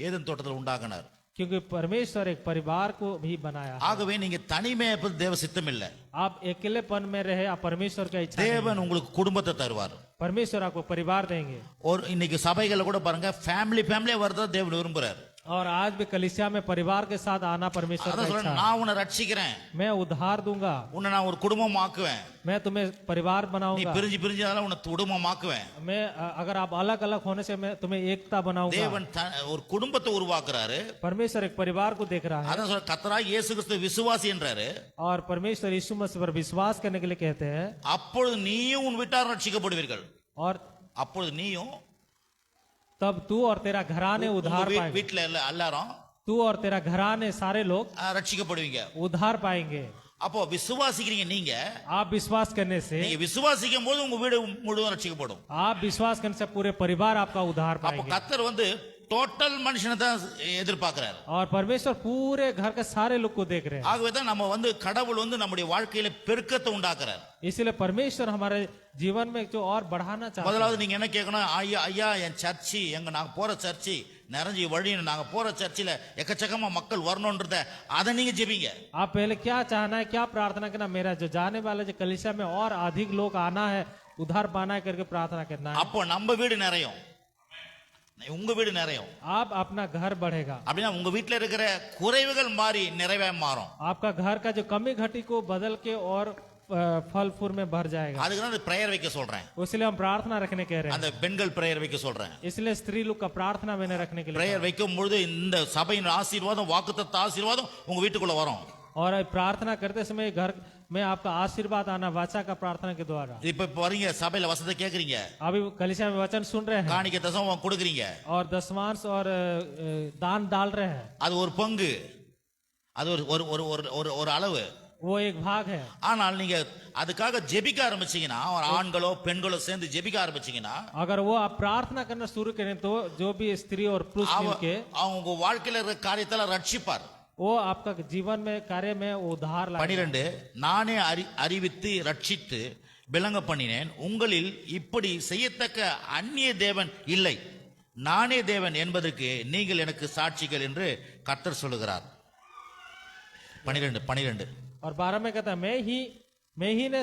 ஏதேன் தோட்டத்தில் உண்டாக்குனார். क्योंकि परमेश्वर एक परिवार को भी बनाया है। ஆகவே நீங்க தனிமையை பத்தி தேவ சித்தம் இல்லை. आप अकेलेपन में रहे, आप परमेश्वर का इच्छा नहीं है। தேவன் உங்களுக்கு குடும்பத்தை தருவார். परमेश्वर आपको परिवार देंगे। ஒரு இன்னைக்கு சபைகளை கூட பாருங்க, ஃபேமிலியா வரதா தேவன் விரும்புறார். और आज भी कलीसिया में परिवार के साथ आना परमेश्वर का அதான் इच्छा சொல்றேன், है। நான் உன்னை ரட்சிக்கிறேன், मैं उद्धार दूंगा, உன்னை நான் ஒரு குடும்பம் ஆக்குவேன். मैं तुम्हें परिवार நீ बनाऊंगा, பிரிஞ்சாலும் உன்னை குடும்பம் ஆக்குவேன். मैं अगर आप अलग अलग होने से मैं तुम्हें एकता बनाऊंगा। தேவன் ஒரு குடும்பத்தை உருவாக்குறாரு. परमेश्वर एक परिवार को देख रहा है। அதான் சொல்ற, கர்த்தராகிய இயேசு கிறிஸ்து விசுவாசி என்றாரு. और परमेश्वर यीशु मसीह पर विश्वास करने के लिए कहते हैं। அப்பொழுது நீயும் உன் வீட்டார் ரட்சிக்கப்படுவீர்கள். और அப்பொழுது நீயும் तब तू और तेरा घराने उद्धार पाएंगे, வீட்டுல எல்லாரும் तू और तेरा घराने सारे लोग ரட்சிக்கப்படுவீங்க. उद्धार पाएंगे। அப்போ விசுவாசிக்கிறீங்க நீங்க, आप विश्वास करने से, நீங்க விசுவாசிக்கும் போது உங்க வீடு முழுவதும் ரட்சிக்கப்படும். आप विश्वास करने से पूरे परिवार आपका उद्धार அப்போ पाएंगे। கர்த்தர் வந்து டோட்டல் மனுஷனை தான் எதிர்பார்க்கிறார். और परमेश्वर पूरे घर के सारे लोग को देख रहे हैं। ஆகவே தான் நம்ம வந்து கடவுள் வந்து நம்முடைய வாழ்க்கையில பெருக்கத்தை உண்டாக்குறார். इसलिए परमेश्वर हमारे जीवन में जो और बढ़ाना चाहते हैं। முதலாவது நீங்க என்ன கேட்கணும், ஐயா என் சர்ச்சி, நாங்க போற சர்ச்சி நிறைஞ்சு வழி, நாங்க போற சர்ச்சில எக்கச்சக்கமா மக்கள் வரணும்ன்றத அதை நீங்க ஜெபிங்க. आप पहले क्या चाहना है, क्या प्रार्थना करना, मेरा जो जाने वाले जो कलीसिया में और अधिक लोग आना है, उद्धार पाना है करके प्रार्थना करना है। அப்போ நம்ம வீடு நிறையும், உங்க வீடு நிறையும். आप अपना घर बढ़ेगा, அப்படின்னா உங்க வீட்டுல இருக்கிற குறைவுகள் மாறி நிறைவே மாறும். आपका घर का जो कमी घटी को बदल के और फल फूल में भर जाएगा। அதுக்கு தான் பிரேயர் வைக்க சொல்றேன், इसलिए हम प्रार्थना रखने कह रहे हैं, அந்த பெண்கள் பிரேயர் வைக்க சொல்றேன். इसलिए स्त्री लोग का प्रार्थना में रखने के लिए। பிரேயர் வைக்கும் பொழுது இந்த சபையின் ஆசீர்வாதம், வாக்குத்தத்த ஆசீர்வாதம் உங்க வீட்டுக்குள்ள வரும். और प्रार्थना करते समय घर में आपका आशीर्वाद आना वाचा का प्रार्थना के द्वारा। இப்ப வரீங்க சபையில வசனத்தை கேக்குறீங்க, अभी कलीसिया में वचन सुन रहे हैं காணிக்கை தசமம் கொடுக்குறீங்க, और दशमांश और दान डाल रहे हैं, அது ஒரு பங்கு, அது ஒரு ஒரு ஒரு ஒரு ஒரு ஒரு அளவு, वो एक भाग है। ஆனால் நீங்க அதுக்காக ஜெபிக்க ஆரம்பிச்சீங்கன்னா, ஒரு ஆண்களோ பெண்களோ சேர்ந்து ஜெபிக்க ஆரம்பிச்சீங்கன்னா, अगर वो आप प्रार्थना करना शुरू करें तो जो भी स्त्री और पुरुष मिलके அவங்க உங்க வாழ்க்கையில இருக்கிற காரியத்துல ரட்சிப்பார். वो आपका जीवन में कार्य में उद्धार लाएगा। 12 நானே அறிவித்து ரட்சித்து விளங்க பண்ணினேன், உங்களில் இப்படி செய்யத்தக்க அந்நிய தேவன் இல்லை, நானே தேவன் என்பதற்கு நீங்கள் எனக்கு சாட்சிகள் என்று கர்த்தர் சொல்லுகிறார். 12 और 12 में कहता है, मैं ही ने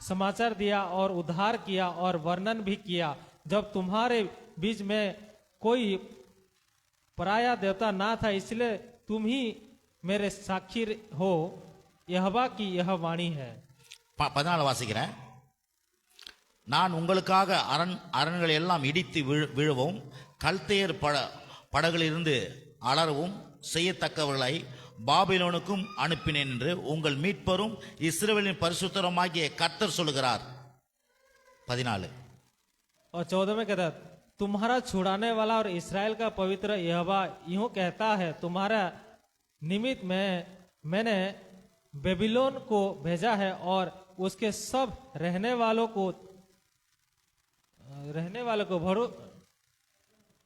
समाचार दिया और उद्धार किया और वर्णन भी किया, जब तुम्हारे बीच में कोई पराया देवता ना था, इसलिए तुम ही मेरे साक्षी हो, यहोवा की यह वाणी है। 14 வாசிக்கிறேன். நான் உங்களுக்காக அரண்களை எல்லாம் இடித்து விழவும் கல்தேயர் படகளிலிருந்து அலறவும் செய்யத்தக்கவர்களை பாபிலோனுக்கும் அனுப்பினேன் என்று உங்கள் மீட்பரும் இஸ்ரவேலின் பரிசுத்தருமாகிய கர்த்தர் சொல்லுகிறார். 14 और 14 में कहता, तुम्हारा छुड़ाने वाला और इस्राएल का पवित्र यहोवा यूं कहता है, तुम्हारा निमित्त मैंने बेबीलोन को भेजा है और उसके सब रहने वालों को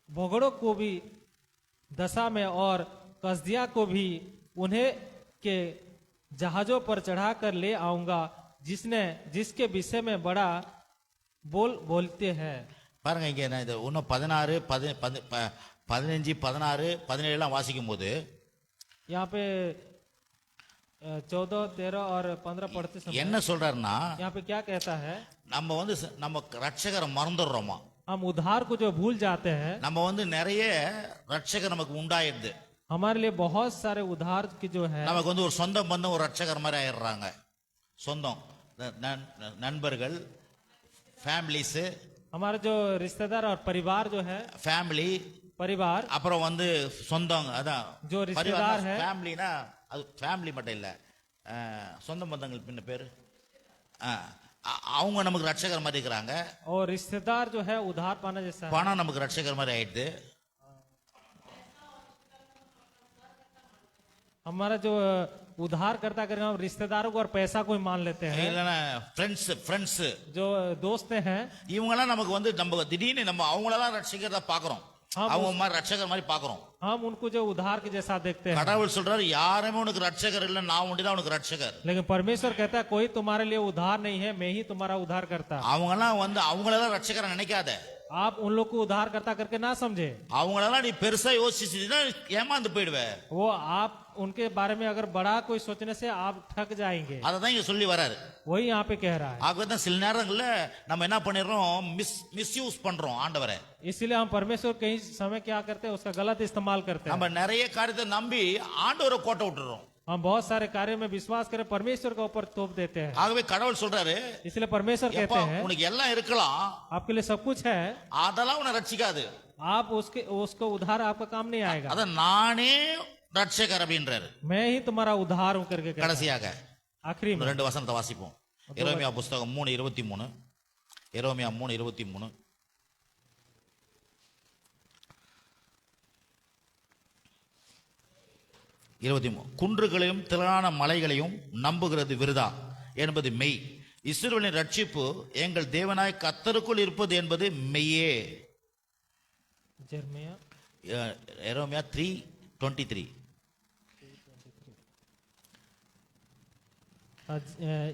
भोगड़ों को भी दशा में और कसदिया को भी उन्हें के जहाजों पर चढ़ाकर ले आऊंगा, जिसके विषय में बड़ा बोलते हैं। பாருங்க, இங்க இது இன்னும் 16 15 16 17 எல்லாம் வாசிக்கும் போது यहाँ पे 14 13 और 15 पढ़ते समय என்ன சொல்றாருன்னா, यहाँ पे क्या कहता है, நம்ம ரட்சகரை மறந்துடுறோமா, हम उद्धार को जो भूल जाते हैं, நம்ம நிறைய ரட்சகர் நமக்கு உண்டாயிருது, हमारे लिए बहुत सारे उद्धार की जो है, நமக்கு ஒரு சொந்த பந்தம் ஒரு ரட்சகர் மாதிரி ஆயிடுறாங்க. சொந்தம், நண்பர்கள், ஃபேமிலிஸ், हमारे जो रिश्तेदार और परिवार जो है, ஃபேமிலி परिवार, அப்புறம் சொந்தம், அதான் जो रिश्तेदार है, ஃபேமிலினா அது ஃபேமிலி மட்டும் இல்ல, சொந்த பந்தங்கள் பின்ன பேரு, அவங்க நமக்கு ரட்சகர் மாதிரி இருக்கிறாங்க. और रिश्तेदार जो है उद्धार पाना जैसा है। பணம் நமக்கு ரட்சகர் மாதிரி ஆயிடுது. हमारा जो उद्धार करता करें, हम रिश्तेदारों को और पैसा को ही मान लेते हैं। இல்லனா ஃப்ரெண்ட்ஸ் जो दोस्त हैं, இவங்கெல்லாம் நமக்கு நம்ம திடீர்னு நம்ம அவங்களெல்லாம் ரட்சகரா பாக்குறோம், அவங்க மாதிரி ரட்சகர் மாதிரி பாக்குறோம். हम उनको जो उद्धार के जैसा देखते हैं। கடவுள் சொல்றாரு, யாருமே உனக்கு ரட்சகர் இல்ல, நான் ஒண்டிதான் உனக்கு ரட்சகர். लेकिन परमेश्वर कहता है, कोई तुम्हारे लिए उद्धार नहीं है, मैं ही तुम्हारा उद्धार करता। அவங்கெல்லாம் அவங்களெல்லாம் ரட்சகரை நினைக்காத, आप उन लोग को उद्धार करता करके ना समझे। அவங்களெல்லாம் நீ பெருசா யோசிச்சுனா ஏமாந்து போயிடுவே। वो आप उनके बारे में अगर बड़ा कोई सोचने से आप ठग जाएंगे। அததான் இங்க சொல்லி வராரு, वही यहाँ पे कह रहा है। ஆகவே சில நேரங்கள்ல நம்ம என்ன பண்ணிடுறோம், மிஸ்யூஸ் பண்றோம் ஆண்டவரை। इसलिए हम परमेश्वर कई समय क्या करते हैं, उसका गलत इस्तेमाल करते हैं। நம்ம நிறைய காரியத்தை நம்பி ஆண்டவரை கோட்டை விட்டுறோம்। हम बहुत सारे कार्य में विश्वास करें, परमेश्वर के ऊपर तोप देते हैं। ஆகவே கடவுள் சொல்றாரு, इसलिए परमेश्वर कहते हैं, உனக்கு எல்லாம் இருக்கலாம், आपके लिए सब कुछ है, அதெல்லாம் உன்னை ரட்சிக்காது, आप उसको उद्धार आपका काम नहीं आएगा। அத நானே ரட்சகர் அப்படின்றாரு। मैं ही तुम्हारा उद्धार हूं करके कहता है। கடைசியாக आखिरी में ரெண்டு வசனத்தை வாசிப்போம். எரேமியா புத்தகம் 3:23, எரேமியா 3:23. குன்றுகளையும் திரளான மலைகளையும் நம்புகிறது விருதா என்பது மெய், இஸ்ரவேலின் ரட்சிப்பு எங்கள் தேவனாய் கர்த்தருக்குள் இருப்பது என்பது மெய்யே. எரேமியா 3:23.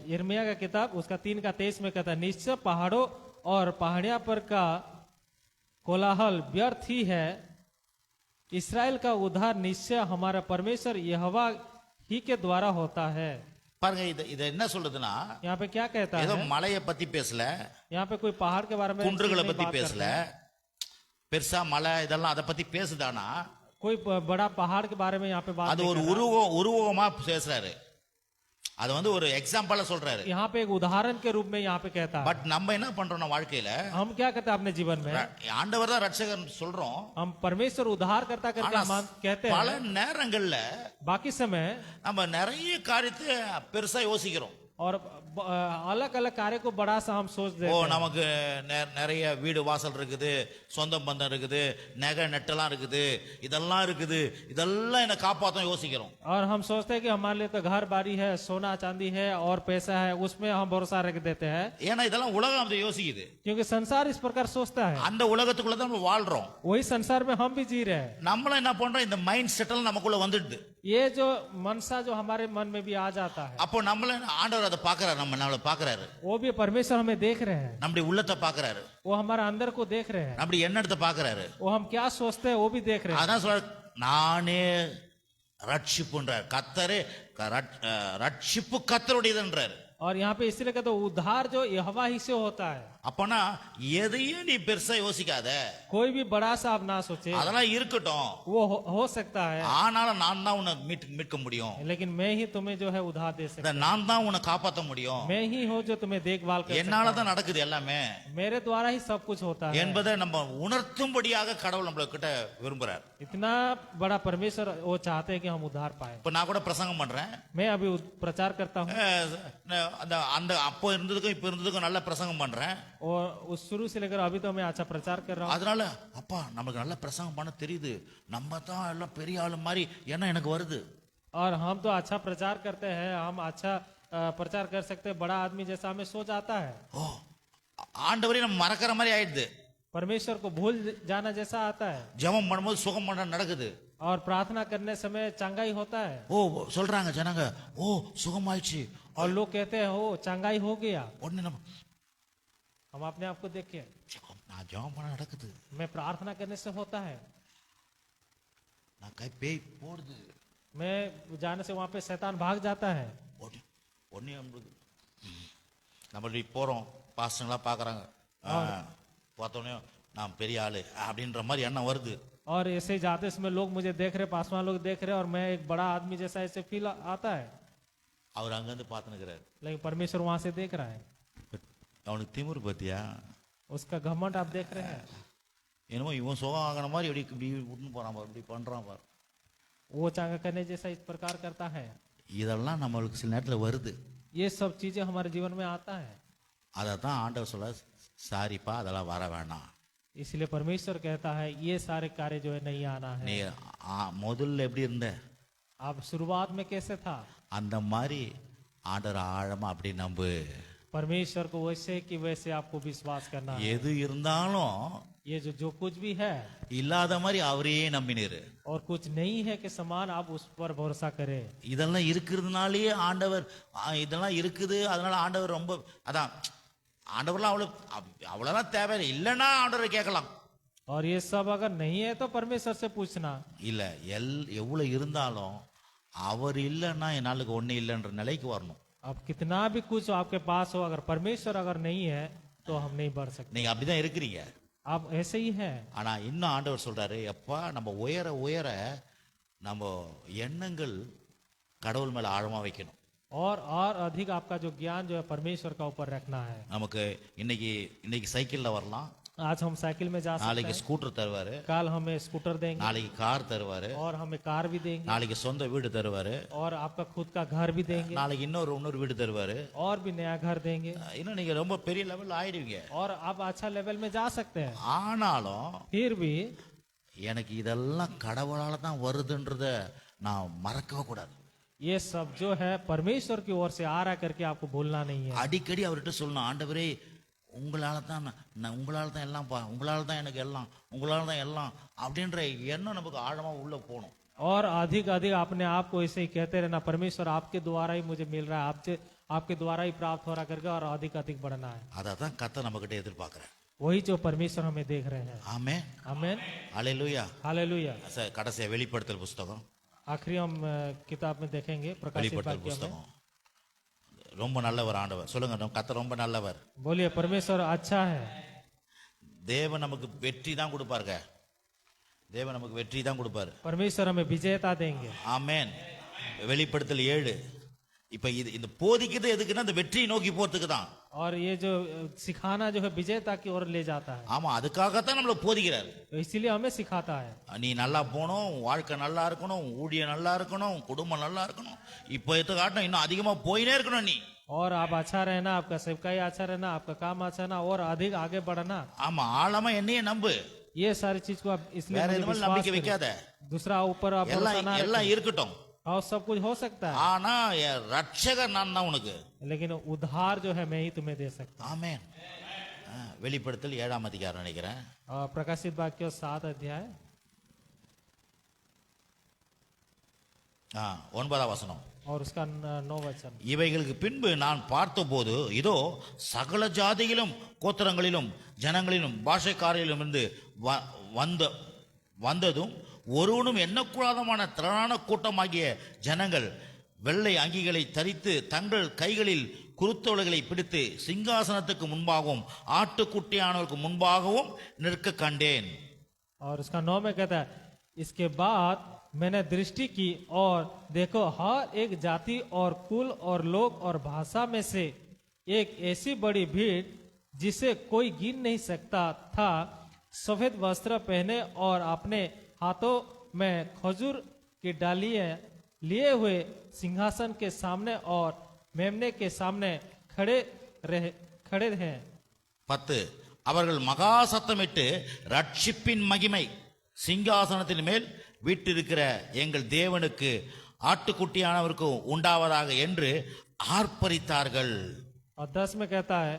यिर्मयाह का किताब उसका 3:23 में कहता है, निश्चय पहाड़ों और पहाड़ियां पर का कोलाहल व्यर्थ ही है, इस्राएल का उद्धार निश्चय हमारा परमेश्वर यहोवा ही के द्वारा होता है। பாருங்க, இது என்ன சொல்றதுன்னா, यहाँ पे क्या कहता ஏதோ है, மலையை பத்தி பேசல, यहाँ पे कोई पहाड़ के बारे में குன்றுகளை नहीं பத்தி बात பேசல, करता है। பெருசா மலை இதெல்லாம் அதை பத்தி कोई बड़ा पहाड़ के बारे में यहाँ पे बात அது नहीं ஒரு कर रहा। உருவமா பேசுறாரு. அது வந்து ஒரு எக்ஸாம்பிளா சொல்றாரு. यहाँ पे एक उदाहरण के रूप में यहाँ पे कहता है। பட் நம்ம என்ன பண்றோம் வாழ்க்கையில, हम क्या करते हैं अपने जीवन में, ஆண்டவர் தான் ரட்சகர் சொல்றோம், हम परमेश्वर उद्धार करता करके ஆனா हम कहते பல हैं, நேரங்கள்ல बाकी समय நம்ம நிறைய காரியத்தை பெருசா யோசிக்கிறோம். और अलग अलग कार्य को बड़ा सा हम सोच ஓ देते हैं। நமக்கு நிறைய வீடு வாசல் இருக்குது, சொந்த பந்தம் இருக்குது, நகை நெட்டெல்லாம் இருக்குது, இதெல்லாம் இருக்குது, இதெல்லாம் என்ன காப்பாத்தும் யோசிக்கிறோம். और हम सोचते हैं कि हमारे लिए तो घर बारी है, सोना चांदी है और पैसा है, उसमें हम भरोसा रख देते हैं, ஏன்னா இதெல்லாம் உலகம் அப்படி யோசிக்குது. क्योंकि संसार इस प्रकार सोचता है। அந்த உலகத்துக்குள்ள தான் நம்ம வாழ்றோம். वही संसार में हम भी जी रहे हैं। நம்மளும் என்ன பண்றோம், இந்த மைண்ட் செட்டல் நமக்குள்ள வந்துடுது. ये जो मनसा जो हमारे मन में भी आ जाता है, அப்போ நம்மள ஆண்டவர் அதை பாக்குறாரு, நம்மள பாக்குறாரு, वो भी परमेश्वर हमें देख रहे हैं, நம்முடைய உள்ளத்தை பாக்குறாரு, वो हमारे अंदर को देख रहे हैं, நம்முடைய எண்ணத்தை பாக்குறாரு. वो हम क्या सोचते हैं वो भी देख रहे हैं। அதான் சொல்ற, நானே ரட்சிப்புன்றார் கத்தரே, ரட்சிப்பு கத்தருடையதுன்றாரு. और यहाँ पे इसलिए कहते हैं उद्धार जो यहोवा ही से होता है। அப்பனா எதையும் நீ பெருசா யோசிக்காத, कोई भी बड़ा सा आप ना सोचे, அதெல்லாம் இருக்கட்டும், वो हो सकता है, ஆனாலும் நான் தான் உன்னை மீட்க முடியும், लेकिन मैं ही तुम्हें जो है उद्धार दे सकता நான் தான் உன்னை காப்பாற்ற முடியும், हूं। मैं ही हूँ जो तुम्हें देखभाल कर सकता என்னால தான் நடக்குது எல்லாமே हूं। मेरे द्वारा ही सब कुछ होता है, என்பதை நம்ம உணர்த்தும்படியாக கடவுள் நம்மள கிட்ட விரும்புறார். इतना बड़ा परमेश्वर वो चाहते हैं कि हम उद्धार पाए। இப்ப நான் கூட பிரசங்கம் பண்றேன், मैं अभी प्रचार करता हूँ அந்த அந்த அப்போ இருந்ததுக்கும் இப்ப இருந்ததுக்கும் நல்ல பிரசங்கம் பண்றேன். और उस शुरू से लेकर अभी तो मैं अच्छा प्रचार कर रहा हूँ। அதனால அப்பா நமக்கு நல்ல பிரசங்கம் பண்ண தெரியுது, நம்ம தான் எல்லாம் பெரிய ஆளு மாதிரி என்ன எனக்கு வருது. और हम तो अच्छा प्रचार करते हैं, हम अच्छा प्रचार कर सकते हैं, बड़ा आदमी जैसा हमें सोच आता है। ஓ ஆண்டவரே நம்ம மறக்கிற மாதிரி ஆயிடுது. परमेश्वर को भूल जाना जैसा आता है। ஜெபம் பண்ணும்போது சுகம் பண்ண நடக்குது. और प्रार्थना करने समय चंगाई होता है, ஓ சொல்றாங்க ஜனங்க, ஓ சுகமாயிடுச்சு, और लोग कहते हैं हो चंगाई हो गया। உடனே நம்ம हम अपने आप को देखें, நான் ஜெபம் பண்ண நடக்குது, मैं प्रार्थना करने से होता है, நான் கை பேய் போடுது, मैं जाने से वहां पे शैतान भाग जाता है। உடனே நம்மளுக்கு நம்ம இப்படி போறோம், பாஸ்டர்லாம் பாக்குறாங்க, பார்த்தோன்னே நான் பெரிய ஆளு அப்படின்ற மாதிரி எண்ணம் வருது. और ऐसे ही जाते समय लोग मुझे देख रहे, पासवान लोग देख रहे, और मैं एक बड़ा आदमी जैसा ऐसे फील आता है। அவர் அங்கிருந்து பார்த்துனுக்கிறாரு, लेकिन परमेश्वर वहां से देख रहा है, அவனுக்கு திமிரு பத்தியா, उसका घमंड आप देख रहे हैं। என்னமோ இவன் சுகம் ஆகின மாதிரி இப்படி இப்படி விட்டுன்னு போறான் பாரு, இப்படி பண்றான் பாரு. वो चंगा करने जैसा इस प्रकार करता है। இதெல்லாம் நம்மளுக்கு சில நேரத்தில் வருது. ये सब चीजें हमारे जीवन में आता है, அதை தான் ஆண்டவர் சொல்ல, சாரிப்பா அதெல்லாம் வர வேணாம், इसलिए परमेश्वर कहता है ये सारे कार्य जो है नहीं आना நீ है। முதல்ல எப்படி இருந்த आप शुरुआत में कैसे था, அந்த மாதிரி ஆண்டவர் ஆழமா அப்படி நம்பு. परमेश्वर को वैसे कि वैसे आपको विश्वास करना है। எது இருந்தாலும் ये जो कुछ भी है இல்லாத மாதிரி அவரையே நம்பினீரு. और कुछ नहीं है कि समान आप उस पर भरोसा करें। இதெல்லாம் இருக்கிறதுனாலயே ஆண்டவர், இதெல்லாம் இருக்குது அதனால ஆண்டவர் ரொம்ப, அதான் ஆண்டவர்லாம் அவ்வளவுதான் தேவையில்லை, இல்லைன்னா ஆண்டவரை கேட்கலாம். और ये सब अगर नहीं है तो परमेश्वर से पूछना। இல்ல எவ்வளவு இருந்தாலும் அவர் இல்லைன்னா என் நாளுக்கு ஒண்ணு இல்லைன்ற நிலைக்கு வரணும். अब कितना भी कुछ आपके पास हो, अगर परमेश्वर अगर नहीं है तो हम नहीं बढ़ सकते। நீங்க அப்படிதான் இருக்கிறீங்க. आप ऐसे ही है। ஆனா இன்னும் ஆண்டவர் சொல்றாரு, எப்பா நம்ம உயர உயர நம்ம எண்ணங்கள் கடவுள் மேல ஆழமா வைக்கணும். और अधिक आपका जो ज्ञान जो है परमेश्वर का ऊपर रखना है। நமக்கு இன்னைக்கு சைக்கிள்ல வரலாம், आज हम साइकिल में जा सकते நாளைக்கு हैं, ஸ்கூட்டர் தருவாரு, कल हमें स्कूटर देंगे, நாளைக்கு கார் தருவாரு, और हमें कार भी देंगे, நாளைக்கு சொந்த வீடு தருவாரு, और आपका खुद का घर भी देंगे, நாளைக்கு இன்னொரு வீடு தருவாரு, और भी नया घर देंगे, இன்னும் நீங்க ரொம்ப பெரிய லெவல்ல ஆயிடுவீங்க. और आप अच्छा लेवल में जा सकते हैं। ஆனாலும் फिर भी எனக்கு இதெல்லாம் கடவுளால தான் வருதுன்றத நான் மறக்கவே கூடாது. ये सब जो है परमेश्वर की ओर से आ रहा करके आपको भूलना नहीं है। அடிக்கடி அவர்கிட்ட சொல்லணும், ஆண்டவரே உங்களால தான் உங்களால தான் எல்லாம், உங்களால தான் எனக்கு எல்லாம், உங்களால தான் எல்லாம் அப்படின்ற எண்ணம் நமக்கு ஆழமா உள்ள போகணும். और अधिक अधिक अपने आप को ऐसे ही कहते रहना, परमेश्वर आपके द्वारा ही मुझे मिल रहा है, आपके द्वारा ही प्राप्त हो रहा करके, और अधिक अधिक बढ़ना है। அதை தான் கர்த்தர் நம்ம கிட்ட எதிர்பார்க்கிறேன். वही जो परमेश्वर हमें देख रहे हैं। ஆமென், आमेन, அல்லேலூயா. हालेलुया। கடைசியா வெளிப்படுத்தல் புஸ்தகம், आखिरी हम किताब में देखेंगे प्रकाशित வெளிப்படுத்தல் वाक्य में। புஸ்தகம். ரொம்ப நல்லவர் ஆண்டவர், சொல்லுங்க நம்ம கர்த்தர் ரொம்ப நல்லவர். बोलिए परमेश्वर अच्छा है। தேவன் நமக்கு வெற்றி தான் கொடுப்பாருங்க, தேவன் நமக்கு வெற்றி தான் கொடுப்பாரு. परमेश्वर हमें विजेता देंगे। ஆமென். வெளிப்படுத்தல் 7 இப்ப இது இந்த போதிக்கிறது எதுக்குன்னா இந்த வெற்றியை நோக்கி போறதுக்கு தான். और ये जो सिखाना जो है विजेता की ओर ले जाता है, ஆமா, அதுக்காகத்தான் நம்மள போதிக்கிறார். तो इसीलिए हमें सिखाता है. நீ நல்லா போகணும், உன் வாழ்க்கை நல்லா இருக்கணும், உன் ஊழியம் நல்லா இருக்கணும், உன் குடும்பம் நல்லா இருக்கணும். இப்போ இதை காட்டினா இன்னும் அதிகமா போயினே இருக்கணும் நீ. और आप अच्छा रहना, आपका सेवकाई अच्छा रहना, आपका काम अच्छा रहना और अधिक आगे बढ़ना. ஆமா, ஆழமா என்னையே நம்பு, ये सारी चीज को आप इसलिए வேற मुझे எதுவும் विश्वास நம்பிக்கை करो. வைக்காத. दूसरा ऊपर आप भरोसा எல்லாம் ना எல்லாம் रखें. இருக்கட்டும், और सब कुछ हो सकता है, ஆனா என் ரட்சகர் நான் தான் உனக்கு. लेकिन उद्धार जो है मैं ही तुम्हें दे सकता ஆமென். வெளிப்படுத்தல் 7ஆம் அதிகாரம் நினைக்கிறேன். हूँ. और प्रकाशित वाक्य 7 अध्याय 9ஆம் வசனம். और उसका 9 वचन. இவைகளுக்கு பின்பு நான் பார்த்தபோது இதோ சகல ஜாதியிலும் கோத்திரங்களிலும் ஜனங்களிலும் பாஷைக்காரிலும் இருந்து வந்ததும் ஒருவனும் எண்ணக்கூடாதமான திரளான கூட்டமாகிய ஜனங்கள் வெள்ளை அங்கிகளை தரித்து தங்கள் கைகளில் குருத்தோலைகளை பிடித்து சிங்காசனத்துக்கு முன்பாகவும் ஆட்டுக்குட்டியானவருக்கு முன்பாகவும் நிற்க கண்டேன். और उसका 9 में कहता है, इसके बाद मैंने दृष्टि की और देखो हर एक जाति और कुल और लोग और भाषा में से एक ऐसी बड़ी भीड़ जिसे कोई गिन नहीं सकता था, सफेद वस्त्र पहने और अपने हाथों में खजूर की डालियां लिए हुए सिंहासन के सामने और मेमने के सामने खड़े हैं. 10 அவர்கள் மகா சத்தமிட்டு ரட்சிப்பின் மகிமை சிங்காசனத்தின் மேல் வீட்டிருக்கிற எங்கள் தேவனுக்கு ஆட்டுக்குட்டியானவருக்கு உண்டாவதாக என்று ஆர்ப்பரித்தார்கள். और 10 में कहता है,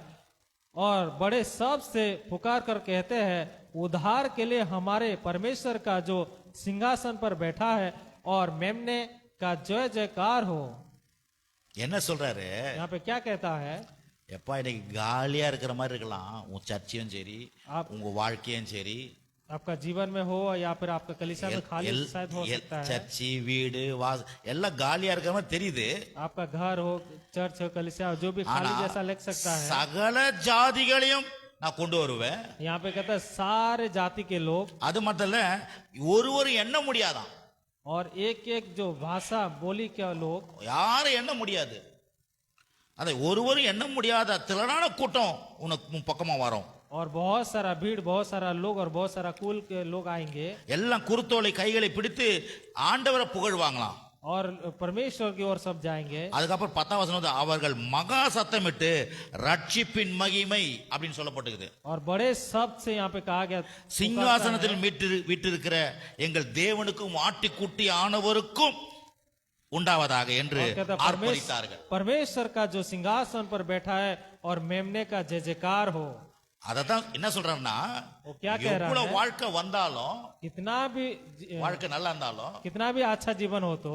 और बड़े शब्द से पुकार कर कहते हैं, उद्धार के लिए हमारे परमेश्वर का जो सिंहासन पर बैठा है और मेमने का जय जयकार हो. என்ன சொல்றாரு? यहाँ पे क्या कहता है? எப்பா இன்னைக்கு காலியா இருக்கிற மாதிரி இருக்கலாம், உன் சர்ச்சையும் சரி, உங்க வாழ்க்கையும் சரி, आपका जीवन में हो या फिर आपका कलीसिया में खाली शायद हो सकता है. சர்ச்சி வீடு எல்லாம் காலியா இருக்கிற மாதிரி தெரியுது. आपका घर हो, चर्च हो, कलीसिया हो, जो भी खाली जैसा लग सकता है. சகல ஜாதிகளையும் நான் கொண்டு வருவேன். यहाँ पे कहता है सारे जाति के लोग. அது மட்டும் இல்ல, ஒரு எண்ண முடியாதான். और एक एक जो भाषा बोली के लोग, யாரும் எண்ண முடியாது. அதை ஒரு எண்ண முடியாத திரளான கூட்டம் உனக்கு பக்கமா வரும். और बहुत सारा भीड़, बहुत सारा लोग और बहुत सारा कुल के लोग आएंगे. எல்லாம் குருத்தோலை கைகளை பிடித்து ஆண்டவரை புகழ்வாங்களாம். और परमेश्वर की ओर सब जाएंगे. அதுக்கப்புறம் 10ஆம் வசனம் அவர்கள் மகா சத்தமிட்டு ரட்சிப்பின் மகிமை அப்படின்னு சொல்லப்பட்டிருக்குது. और बड़े शब्द से यहाँ पे कहा गया, சிங்காசனத்தில் வீற்றிருக்கிற எங்கள் தேவனுக்கும் ஆட்டுக்குட்டி ஆனவருக்கும் உண்டாவதாக என்று ஆர்ப்பரித்தார்கள். परमेश्वर का जो सिंहासन पर बैठा है और मेमने का जय जयकार हो. அததான் என்ன சொல்றாருன்னா, எவ்வளவு வாழ்க்கை வந்தாலும், कितना भी வாழ்க்கை நல்லா இருந்தாலும், कितना भी अच्छा जीवन हो तो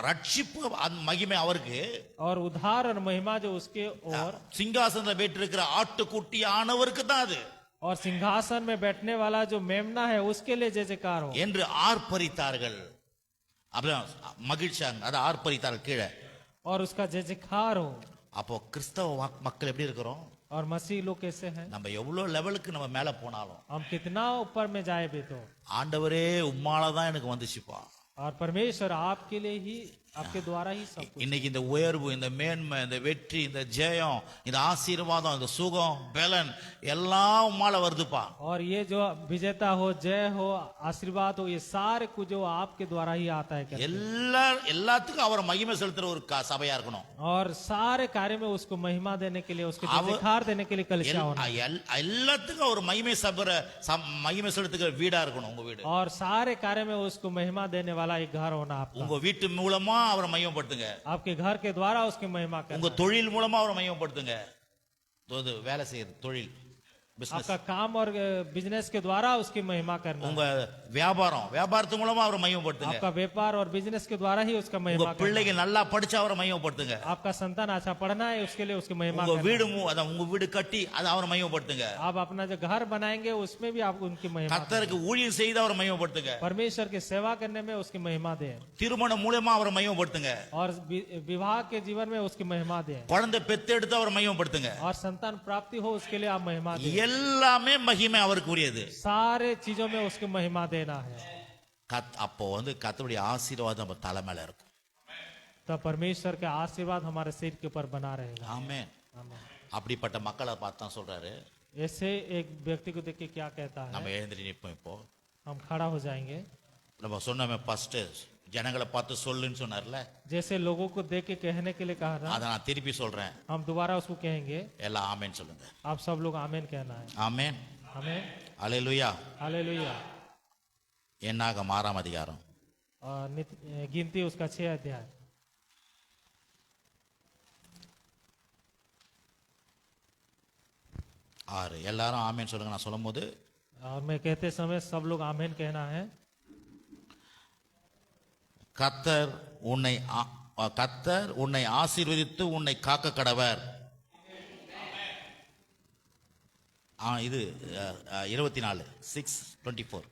ரட்சிப்பு மகிமை அவருக்கு, और उद्धार और महिमा जो उसके और சிங்காசனத்தில் வீற்றிருக்கிற ஆட்டுக்குட்டி ஆனவருக்கு தான் அது. और सिंहासन में बैठने वाला जो मेमना है उसके लिए जय जयकार हो என்று ஆர்ப்பரித்தார்கள். அப்படியே மகிழ்ச்சாங்க, அதை ஆர்ப்பரித்தார்கள் கீழே. और उसका जय जयकार हो. அப்போ கிறிஸ்தவ மக்கள் எப்படி இருக்கிறோம்? और मसीह लोग कैसे हैं? நம்ம எவ்வளவு லெவலுக்கு நம்ம மேல போனாலும், हम कितना ऊपर में जाए भी तो ஆண்டவரே உம்மாலதான் எனக்கு வந்துச்சுப்பா. और परमेश्वर आपके लिए ही, आपके द्वारा ही सब कुछ. இன்னைக்கு இந்த உயர்வு, இந்த மேன்மை, இந்த வெற்றி, இந்த ஜெயம், இந்த ஆசீர்வாதம், இந்த சுகம், பலன் எல்லாம் உம்மால வருதுப்பா. और ये जो विजेता हो, जय हो, आशीर्वाद हो, ये सारे कुछ जो आपके द्वारा ही आता है. எல்லாத்துக்கும் அவர் மகிமை செலுத்துற ஒரு சபையா இருக்கணும். और सारे कार्य में उसको महिमा देने के लिए, उसके जयकार देने के लिए कलीसिया होना. எல்லாத்துக்கும் அவர் மகிமை செலுத்துகிற வீடா இருக்கணும் உங்க வீடு. और सारे कार्य में उसको महिमा देने वाला एक घर होना आपका. உங்க வீட்டு மூலமா அவரை மையப்படுத்துங்க. आपके घर के द्वारा उसकी महिमा करना. உங்க தொழில் மூலமா அவரை மையப்படுத்துங்க. வேலை செய்யறது தொழில், आपका काम और बिजनेस के द्वारा उसकी महिमा करना. உங்க வியாபாரத்து மூலமா அவரை மையப்படுத்துங்க. आपका व्यापार और बिजनेस के द्वारा ही उसका महिमा करना. பிள்ளைகள் நல்லா படிச்சா அவரை மையப்படுத்துங்க. आपका संतान अच्छा पढ़ना है, उसके लिए उसकी महिमा करना. करना. உங்க வீடு கட்டி அதை அவரை மையப்படுத்துங்க. आप अपना जो घर बनाएंगे उसमें भी आप उनकी महिमा. கர்த்தருக்கு ஊழியம் செய்து அவரை மையப்படுத்துங்க. परमेश्वर की सेवा करने में उसकी महिमा दे. திருமணம் மூலமா அவரை மையப்படுத்துங்க. और विवाह के जीवन में उसकी महिमा दे. குழந்தை பெத்தெடுத்து அவரை மையப்படுத்துங்க. और संतान प्राप्ति हो उसके लिए आप महिमा दे. எல்லாமே மகிமை அவருக்கு உரியது. सारे चीजों में उसकी महिमा देना है. அப்போ கர்த்தருடைய ஆசீர்வாதம் நம்ம தலை மேல இருக்கும். तब परमेश्वर के आशीर्वाद हमारे सिर के ऊपर बना रहेगा। ஆமென். आमीन। அப்படிப்பட்ட மக்களை பார்த்து தான் சொல்றாரு. ऐसे एक व्यक्ति को देख के क्या कहता है, நம்ம எழுந்திரி நிற்போம். இப்போ हम खड़ा हो जाएंगे। நம்ம சொன்னோமே ஃபர்ஸ்ட் ஜனங்களை பார்த்து சொல்லுன்னு சொன்னார்ல, जैसे लोगों को देख के कहने के लिए कहा था, அதை நான் திருப்பி சொல்றேன். हम दोबारा उसको कहेंगे। எல்லாம் ஆமென் சொல்லுங்க. आप सब लोग आमीन कहना है। ஆமென். आमीन। அல்லேலூயா. हालेलुया। என்னாகும் 6ஆம் அதிகாரம் और गिनती उसका 6 अध्याय। 6 எல்லாரும் ஆமென் சொல்லுங்க. நான் சொல்லும்போது और मैं कहते समय सब लोग आमीन कहना है। கர்த்தர் உன்னை ஆசீர்வதித்து உன்னை காக்க கடவர். இது 24 6:24.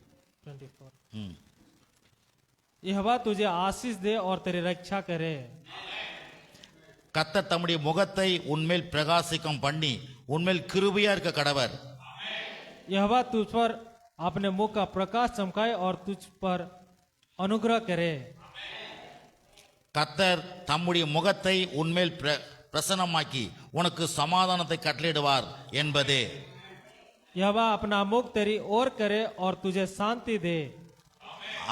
24। ம். यहोवा तुझे आशीष दे और तेरी रक्षा करे। கர்த்தர் தம்முடைய முகத்தை உன்மேல் பிரகாசிக்கம் பண்ணி உன்மேல் கிருபையா இருக்க கடவர். यहोवा तुझ पर अपने मुख का प्रकाश चमकाए और तुझ पर अनुग्रह करे। கர்த்தர் தம்முடைய முகத்தை உன்மேல் பிரசன்னமாக்கி உனக்கு சமாதானத்தை கட்டளையிடுவார் என்பதே. यहोवा अपना मुख तेरी ओर करे और तुझे शांति दे।